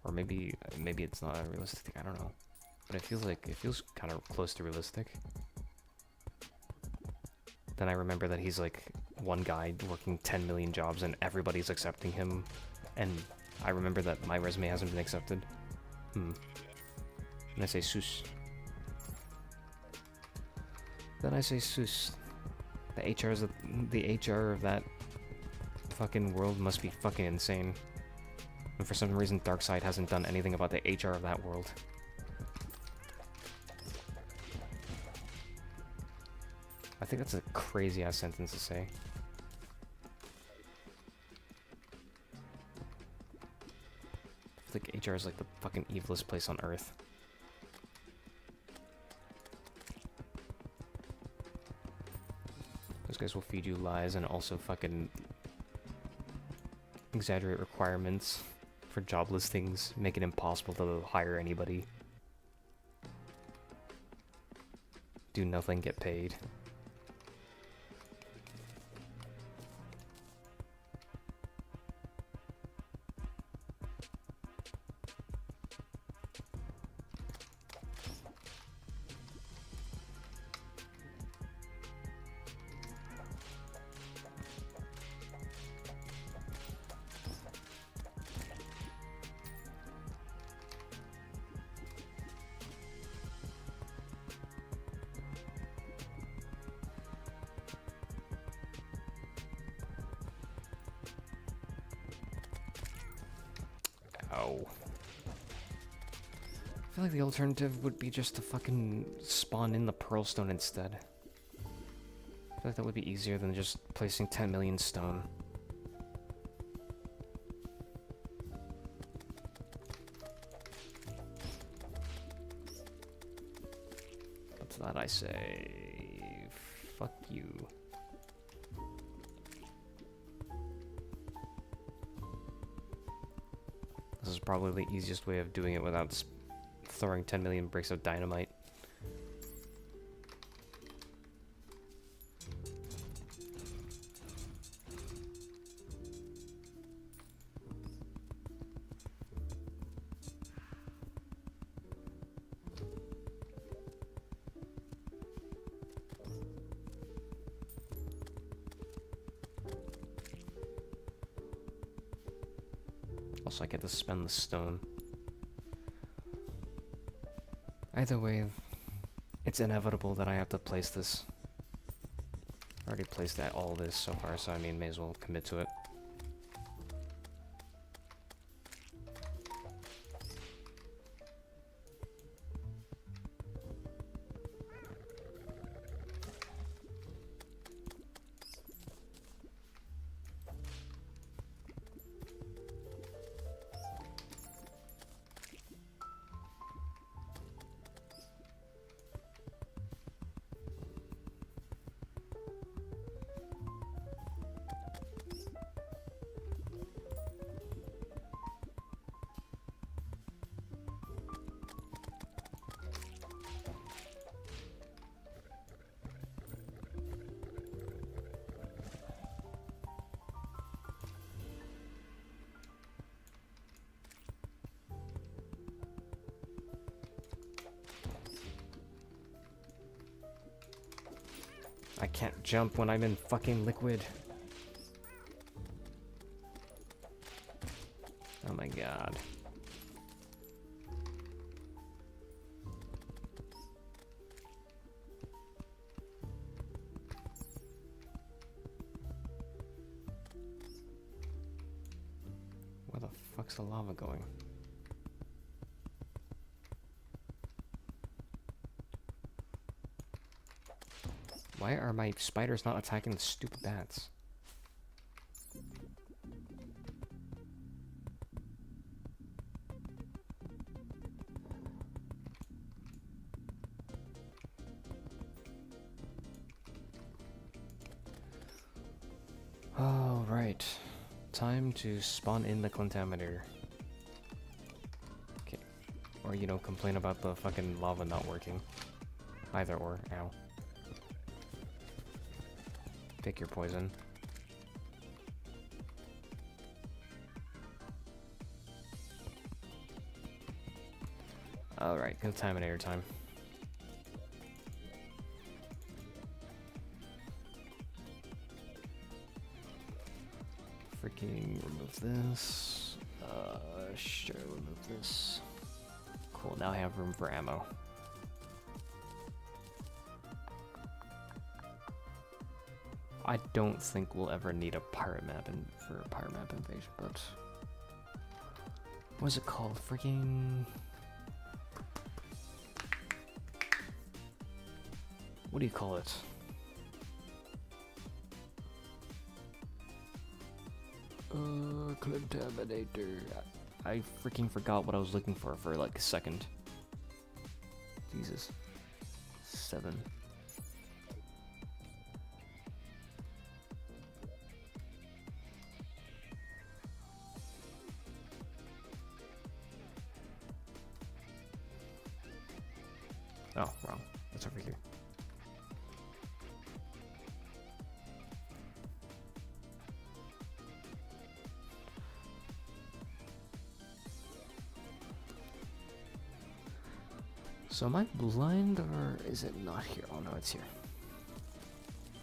or maybe it's not a realistic take, I don't know. But it feels kind of close to realistic. Then I remember that he's like one guy working 10 million jobs and everybody's accepting him. And I remember that my resume hasn't been accepted. And I say sus. Then I say sus. The HR of that fucking world must be fucking insane. And for some reason Darkseid hasn't done anything about the HR of that world. I think that's a crazy ass sentence to say. I think HR is like the fucking evilest place on earth. Those guys will feed you lies and also fucking exaggerate requirements for job listings, make it impossible to hire anybody. Do nothing, get paid. Ow. I feel like the alternative would be just to fucking spawn in the Pearl Stone instead. I feel like that would be easier than just placing 10 million stone. But to that I say, fuck you. This is probably the easiest way of doing it without throwing 10 million bricks of dynamite. Also, I get to spend the stone. Either way, it's inevitable that I have to place this. I already placed all this so far, so I mean, may as well commit to it. I can't jump when I'm in fucking liquid. Oh my god. Where the fuck's the lava going? Why are my spiders not attacking the stupid bats? All right, time to spawn in the contaminator. Okay, or you know, complain about the fucking lava not working. Either or, ow. Pick your poison. Alright, contaminator time. Freaking remove this. Sure, remove this. Cool, now I have room for ammo. I don't think we'll ever need a pirate map for a pirate map invasion, but what's it called? Freaking what do you call it? Contaminator. I freaking forgot what I was looking for like a second. Jesus. 7. Oh, wrong. That's over here. So am I blind or is it not here? Oh no, it's here.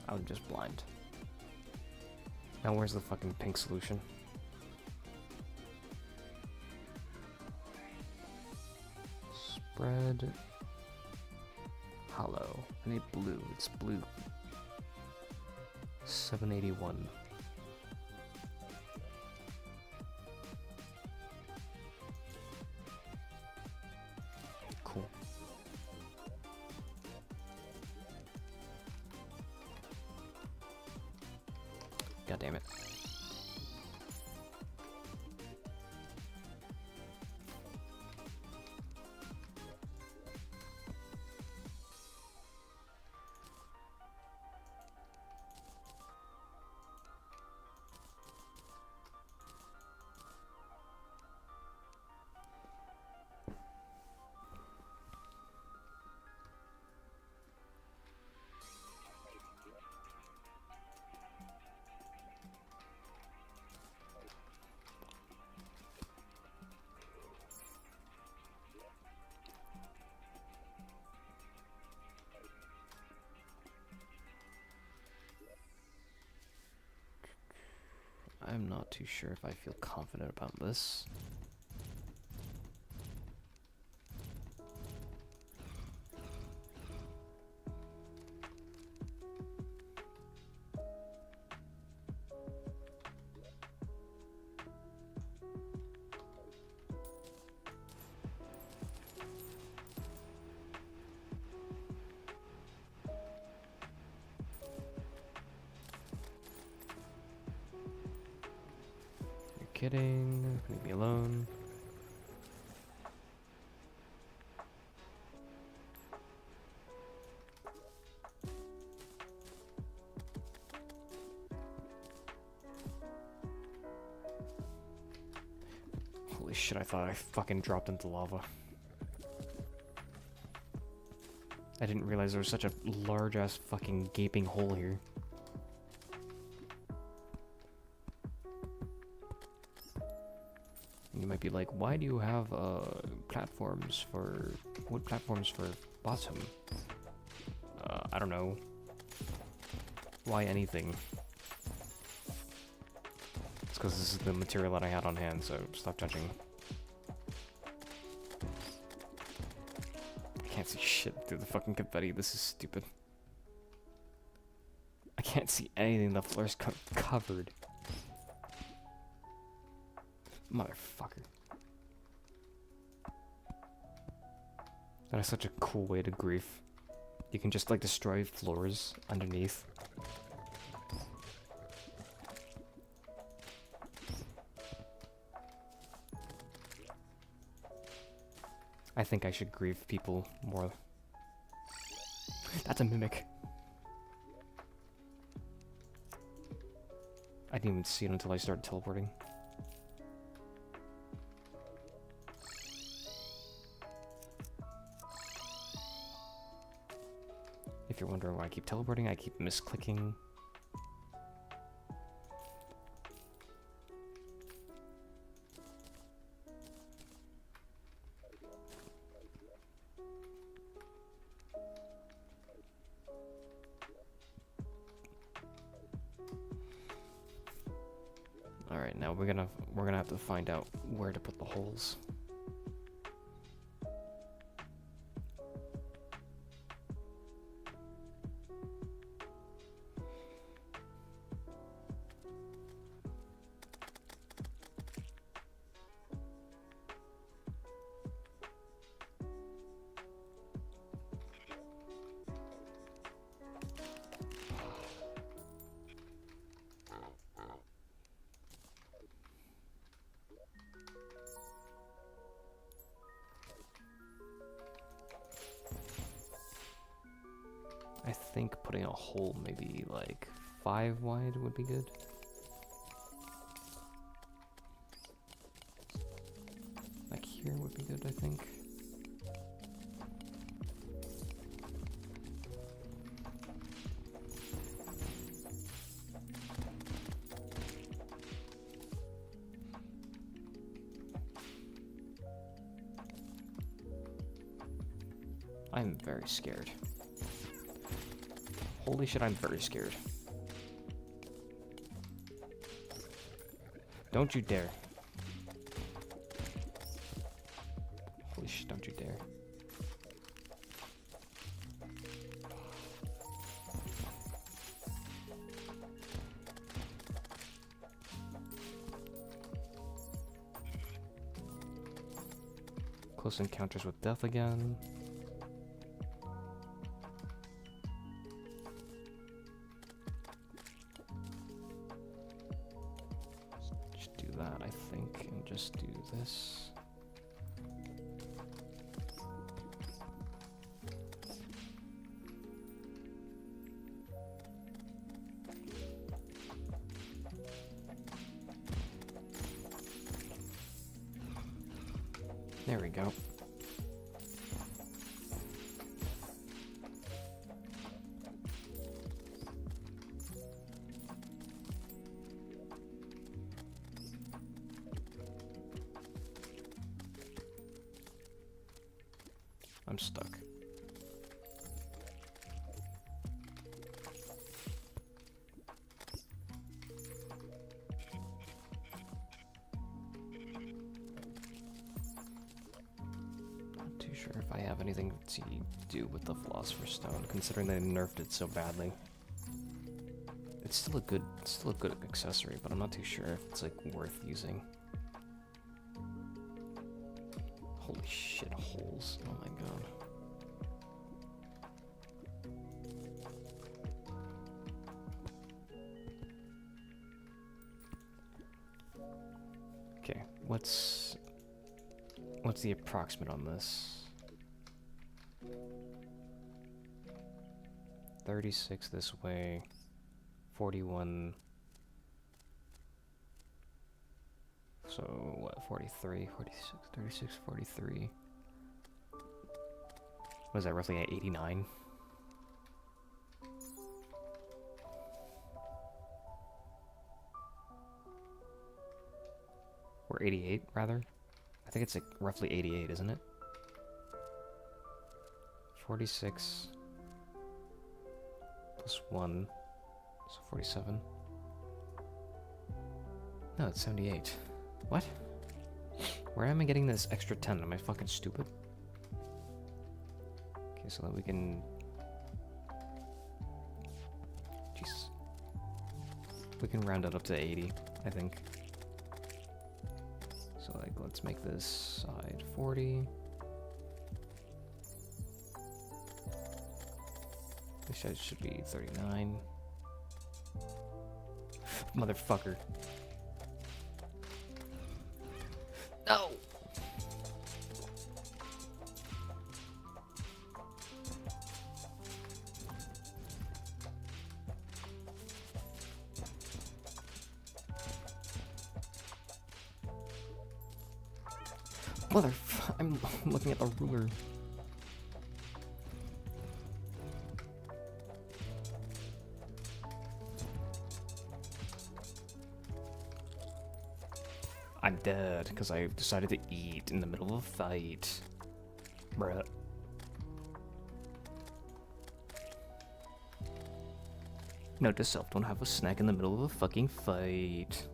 I'm just blind. Now where's the fucking pink solution? Spread. Hollow. I need blue. It's blue. 781. Cool. God damn it. I'm not too sure if I feel confident about this. Kidding, leave me alone. Holy shit, I thought I fucking dropped into lava. I didn't realize there was such a large ass fucking gaping hole here. You might be like, why do you have platforms for wood platforms for bottom? I don't know. Why anything? It's because this is the material that I had on hand, so stop judging. I can't see shit through the fucking confetti. This is stupid. I can't see anything. The floor's covered. Motherfucker. That is such a cool way to grief. You can just like destroy floors underneath. I think I should grieve people more. That's a mimic. I didn't even see it until I started teleporting. If you're wondering why I keep teleporting, I keep misclicking. Alright, now we're gonna have to find out where to put the holes. I think putting a hole maybe like 5 wide would be good. Like here would be good, I think. I'm very scared. Holy shit, I'm very scared. Don't you dare. Holy shit, don't you dare. Close encounters with death again. Just do this. There we go. I'm stuck. Not too sure if I have anything to do with the Philosopher's Stone, considering they nerfed it so badly. It's still a good accessory, but I'm not too sure if it's like worth using. Holy shit, holes. Oh my god. Okay, what's the approximate on this? 36 this way, 41. So, what, 43, 46, 36, 43. What is that, roughly at 89? Or 88, rather? I think it's like roughly 88, isn't it? 46 plus 1. So 47. No, it's 78. What? Where am I getting this extra 10? Am I fucking stupid? Okay, so that we can... Jesus. We can round it up to 80, I think. So, like, let's make this side 40. This side should be 39. Motherfucker. No! I'm looking at the ruler. I'm dead because I decided to eat in the middle of a fight. Bruh. Note to self, don't have a snack in the middle of a fucking fight.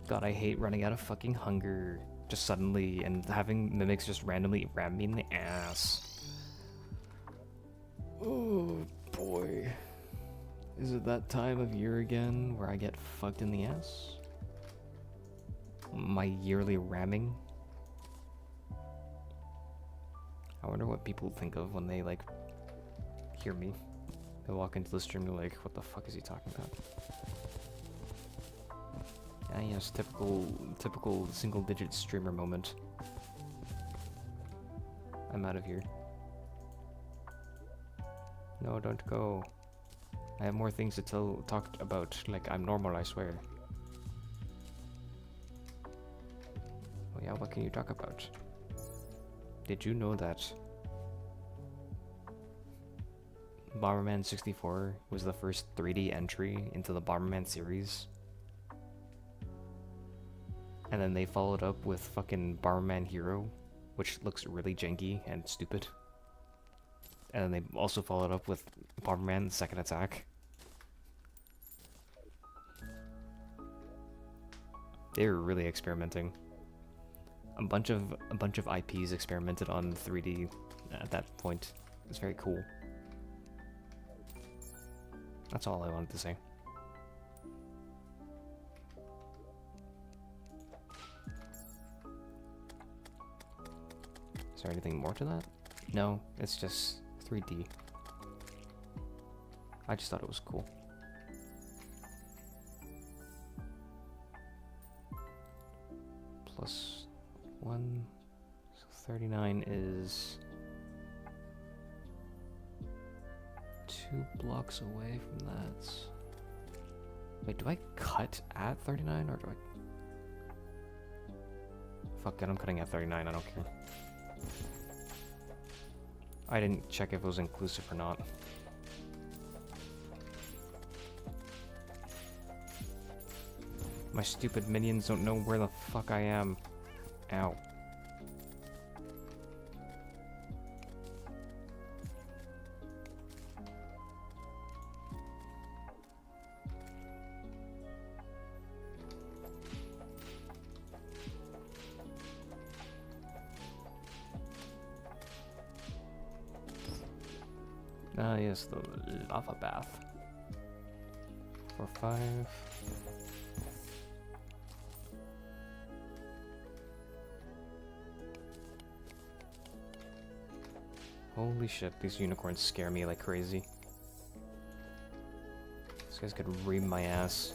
God, I hate running out of fucking hunger just suddenly and having mimics just randomly ram me in the ass. Oh boy. Is it that time of year again where I get fucked in the ass? My yearly ramming? I wonder what people think of when they, like, hear me. They walk into the stream and they're like, what the fuck is he talking about? Ah, yes, typical single-digit streamer moment. I'm out of here. No, don't go. I have more things to talk about. Like, I'm normal, I swear. Oh yeah, what can you talk about? Did you know that Bomberman 64 was the first 3D entry into the Bomberman series? And then they followed up with fucking Bomberman Hero, which looks really janky and stupid. And then they also followed up with Bomberman Second Attack. They were really experimenting. A bunch of IPs experimented on 3D at that point. It's very cool. That's all I wanted to say. Is there anything more to that? No, it's just 3D. I just thought it was cool. Plus 1, so 39 is 2 blocks away from that. Wait, do I cut at 39 or do I... Fuck it, I'm cutting at 39, I don't care. I didn't check if it was inclusive or not. My stupid minions don't know where the fuck I am. Ow. Ah, yes, the lava bath. 4, 5. Holy shit, these unicorns scare me like crazy. This guy's could ream my ass.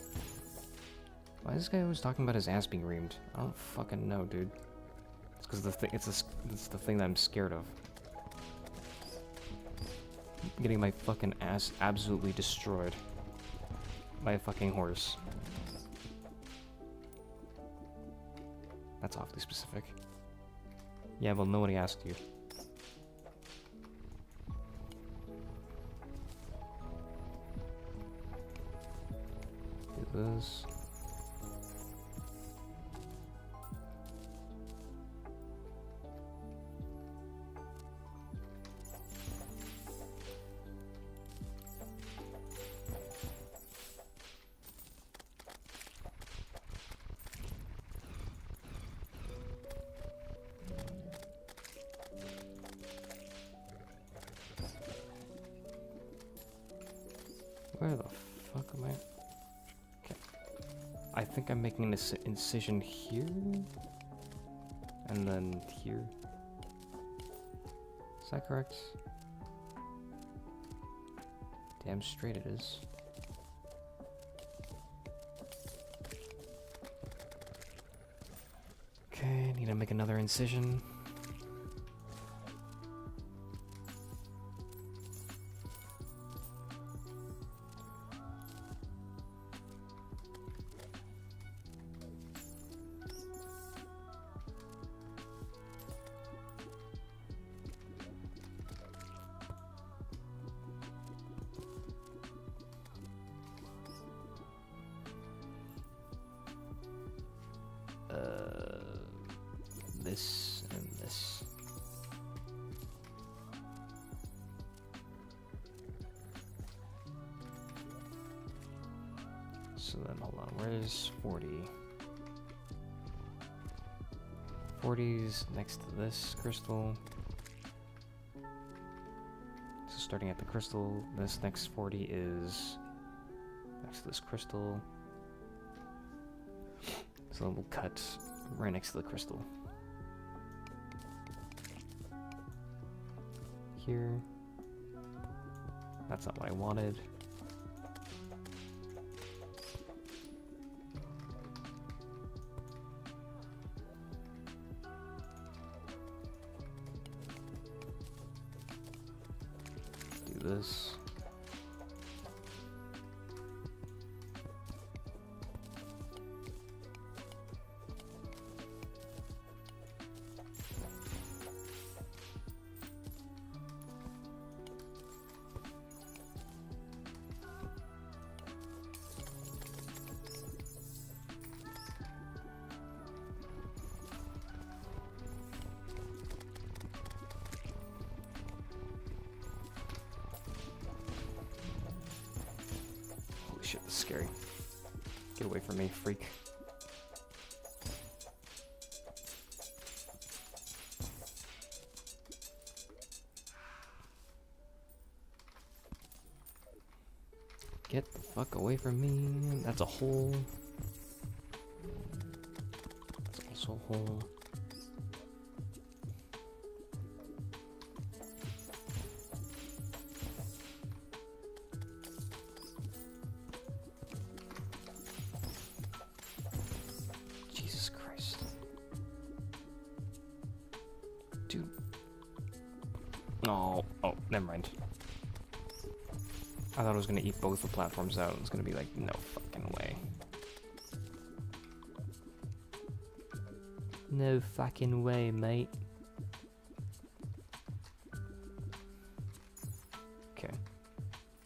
Why is this guy always talking about his ass being reamed? I don't fucking know, dude. It's because it's the thing that I'm scared of. Getting my fucking ass absolutely destroyed by a fucking horse. That's awfully specific. Yeah, well, nobody asked you. Do this. Where the fuck am I? Okay. I think I'm making an incision here. And then here. Is that correct? Damn straight it is. Okay, need to make another incision. This and this. So then, hold on, where's 40? 40's next to this crystal. So starting at the crystal, this next 40 is next to this crystal. So then we'll cut right next to the crystal. Here. That's not what I wanted. Do this. Shit, this is scary. Get away from me, freak. Get the fuck away from me. That's a hole. That's also a hole. Oh, never mind. I thought I was gonna eat both the platforms out. It was gonna be like, no fucking way. No fucking way, mate. Okay.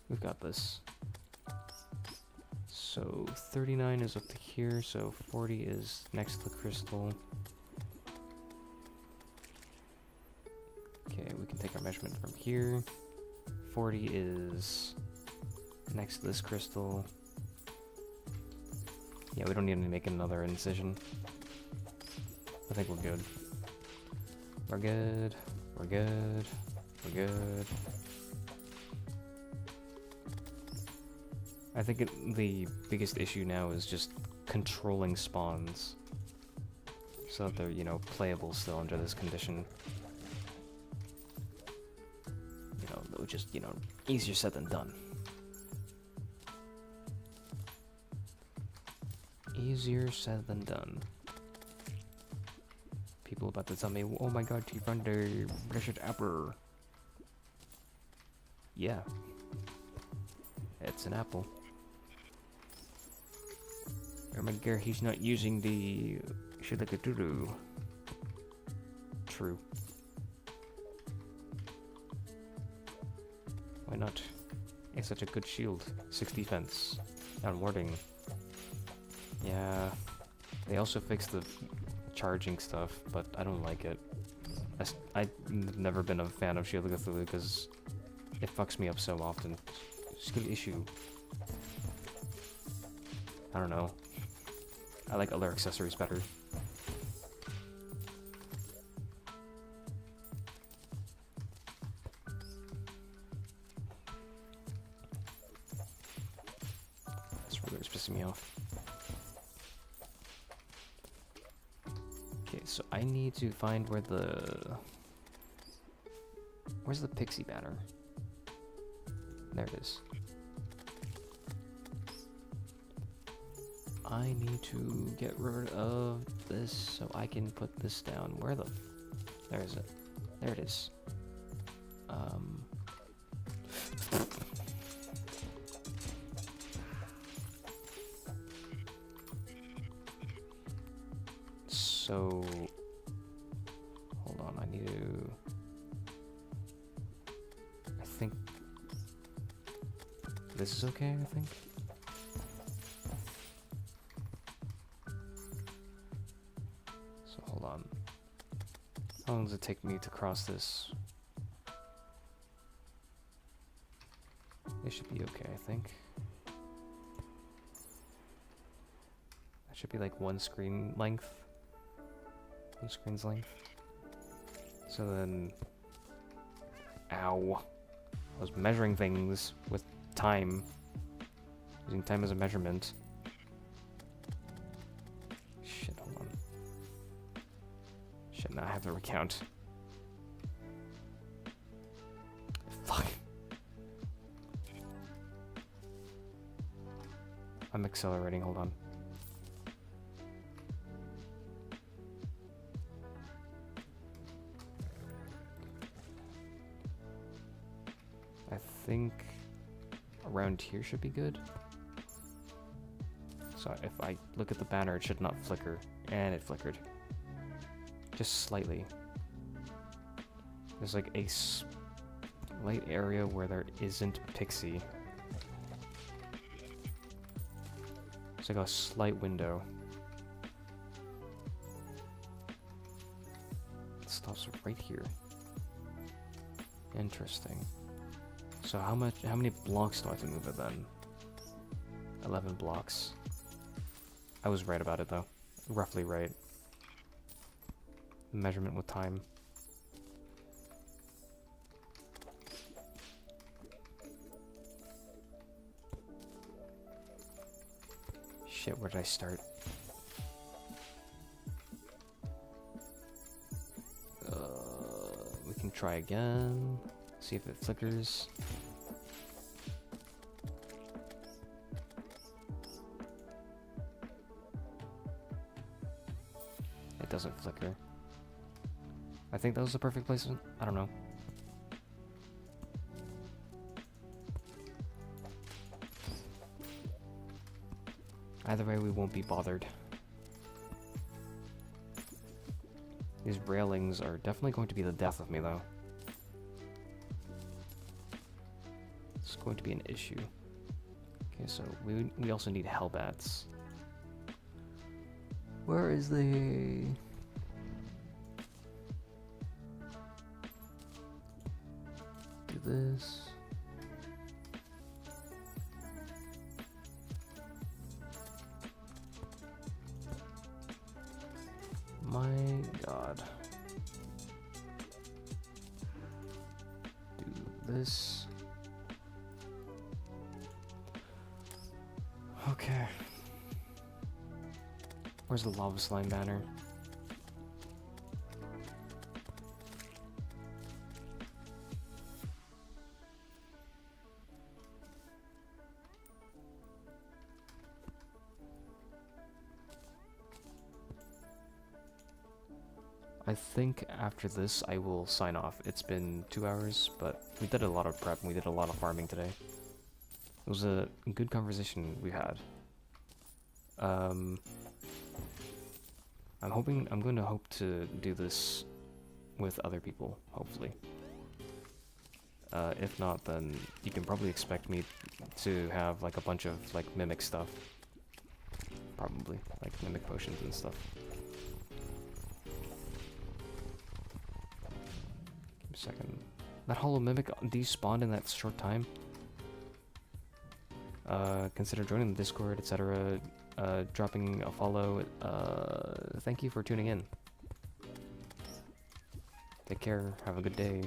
We've got this. So 39 is up to here, so 40 is next to the crystal. Okay, we can take our measurement from here. 40 is next to this crystal. Yeah, we don't need to make another incision. I think we're good. We're good. We're good. We're good. I think the biggest issue now is just controlling spawns so that they're, you know, playable still under this condition. Just, you know, easier said than done. Easier said than done. People about to tell me, oh my god, you found a blessed apple. Yeah. It's an apple. Oh my god, he's not using the shilakaduru. True. Why not? It's such a good shield. 6 defense. And warding. Yeah. They also fixed the charging stuff, but I don't like it. I've never been a fan of Shield of Cthulhu because it fucks me up so often. Skill issue. I don't know. I like other accessories better. It's pissing me off. Okay, so I need to find where where's the pixie banner? There it is. I need to get rid of this so I can put this down. Where the... There is it. There it is. So... Hold on, I need to... I think... This is okay, I think? So hold on. How long does it take me to cross this? It should be okay, I think. That should be like one screen length. One screen's length. So then... Ow. I was measuring things with time. Using time as a measurement. Shit, hold on. Shit, now I have to recount. Fuck. I'm accelerating, hold on. I think around here should be good. So if I look at the banner, it should not flicker. And it flickered. Just slightly. There's like a slight area where there isn't pixie. It's like a slight window. It stops right here. Interesting. So how many blocks do I have to move it then? 11 blocks. I was right about it though. Roughly right. Measurement with time. Shit, where did I start? We can try again. See if it flickers. It doesn't flicker. I think that was the perfect placement. I don't know. Either way, we won't be bothered. These railings are definitely going to be the death of me, though. It's going to be an issue. Okay, so we also need hellbats. Where is the... Do this. My god. Do this. Okay. Where's the lava slime banner? I think after this I will sign off. It's been 2 hours, but we did a lot of prep and we did a lot of farming today. It was a good conversation we had. I'm going to hope to do this with other people, hopefully. If not, then you can probably expect me to have like a bunch of like mimic stuff. Probably, like mimic potions and stuff. Give me a second. That hollow mimic despawned in that short time. Consider joining the Discord, etc. Dropping a follow. Thank you for tuning in. Take care. Have a good day.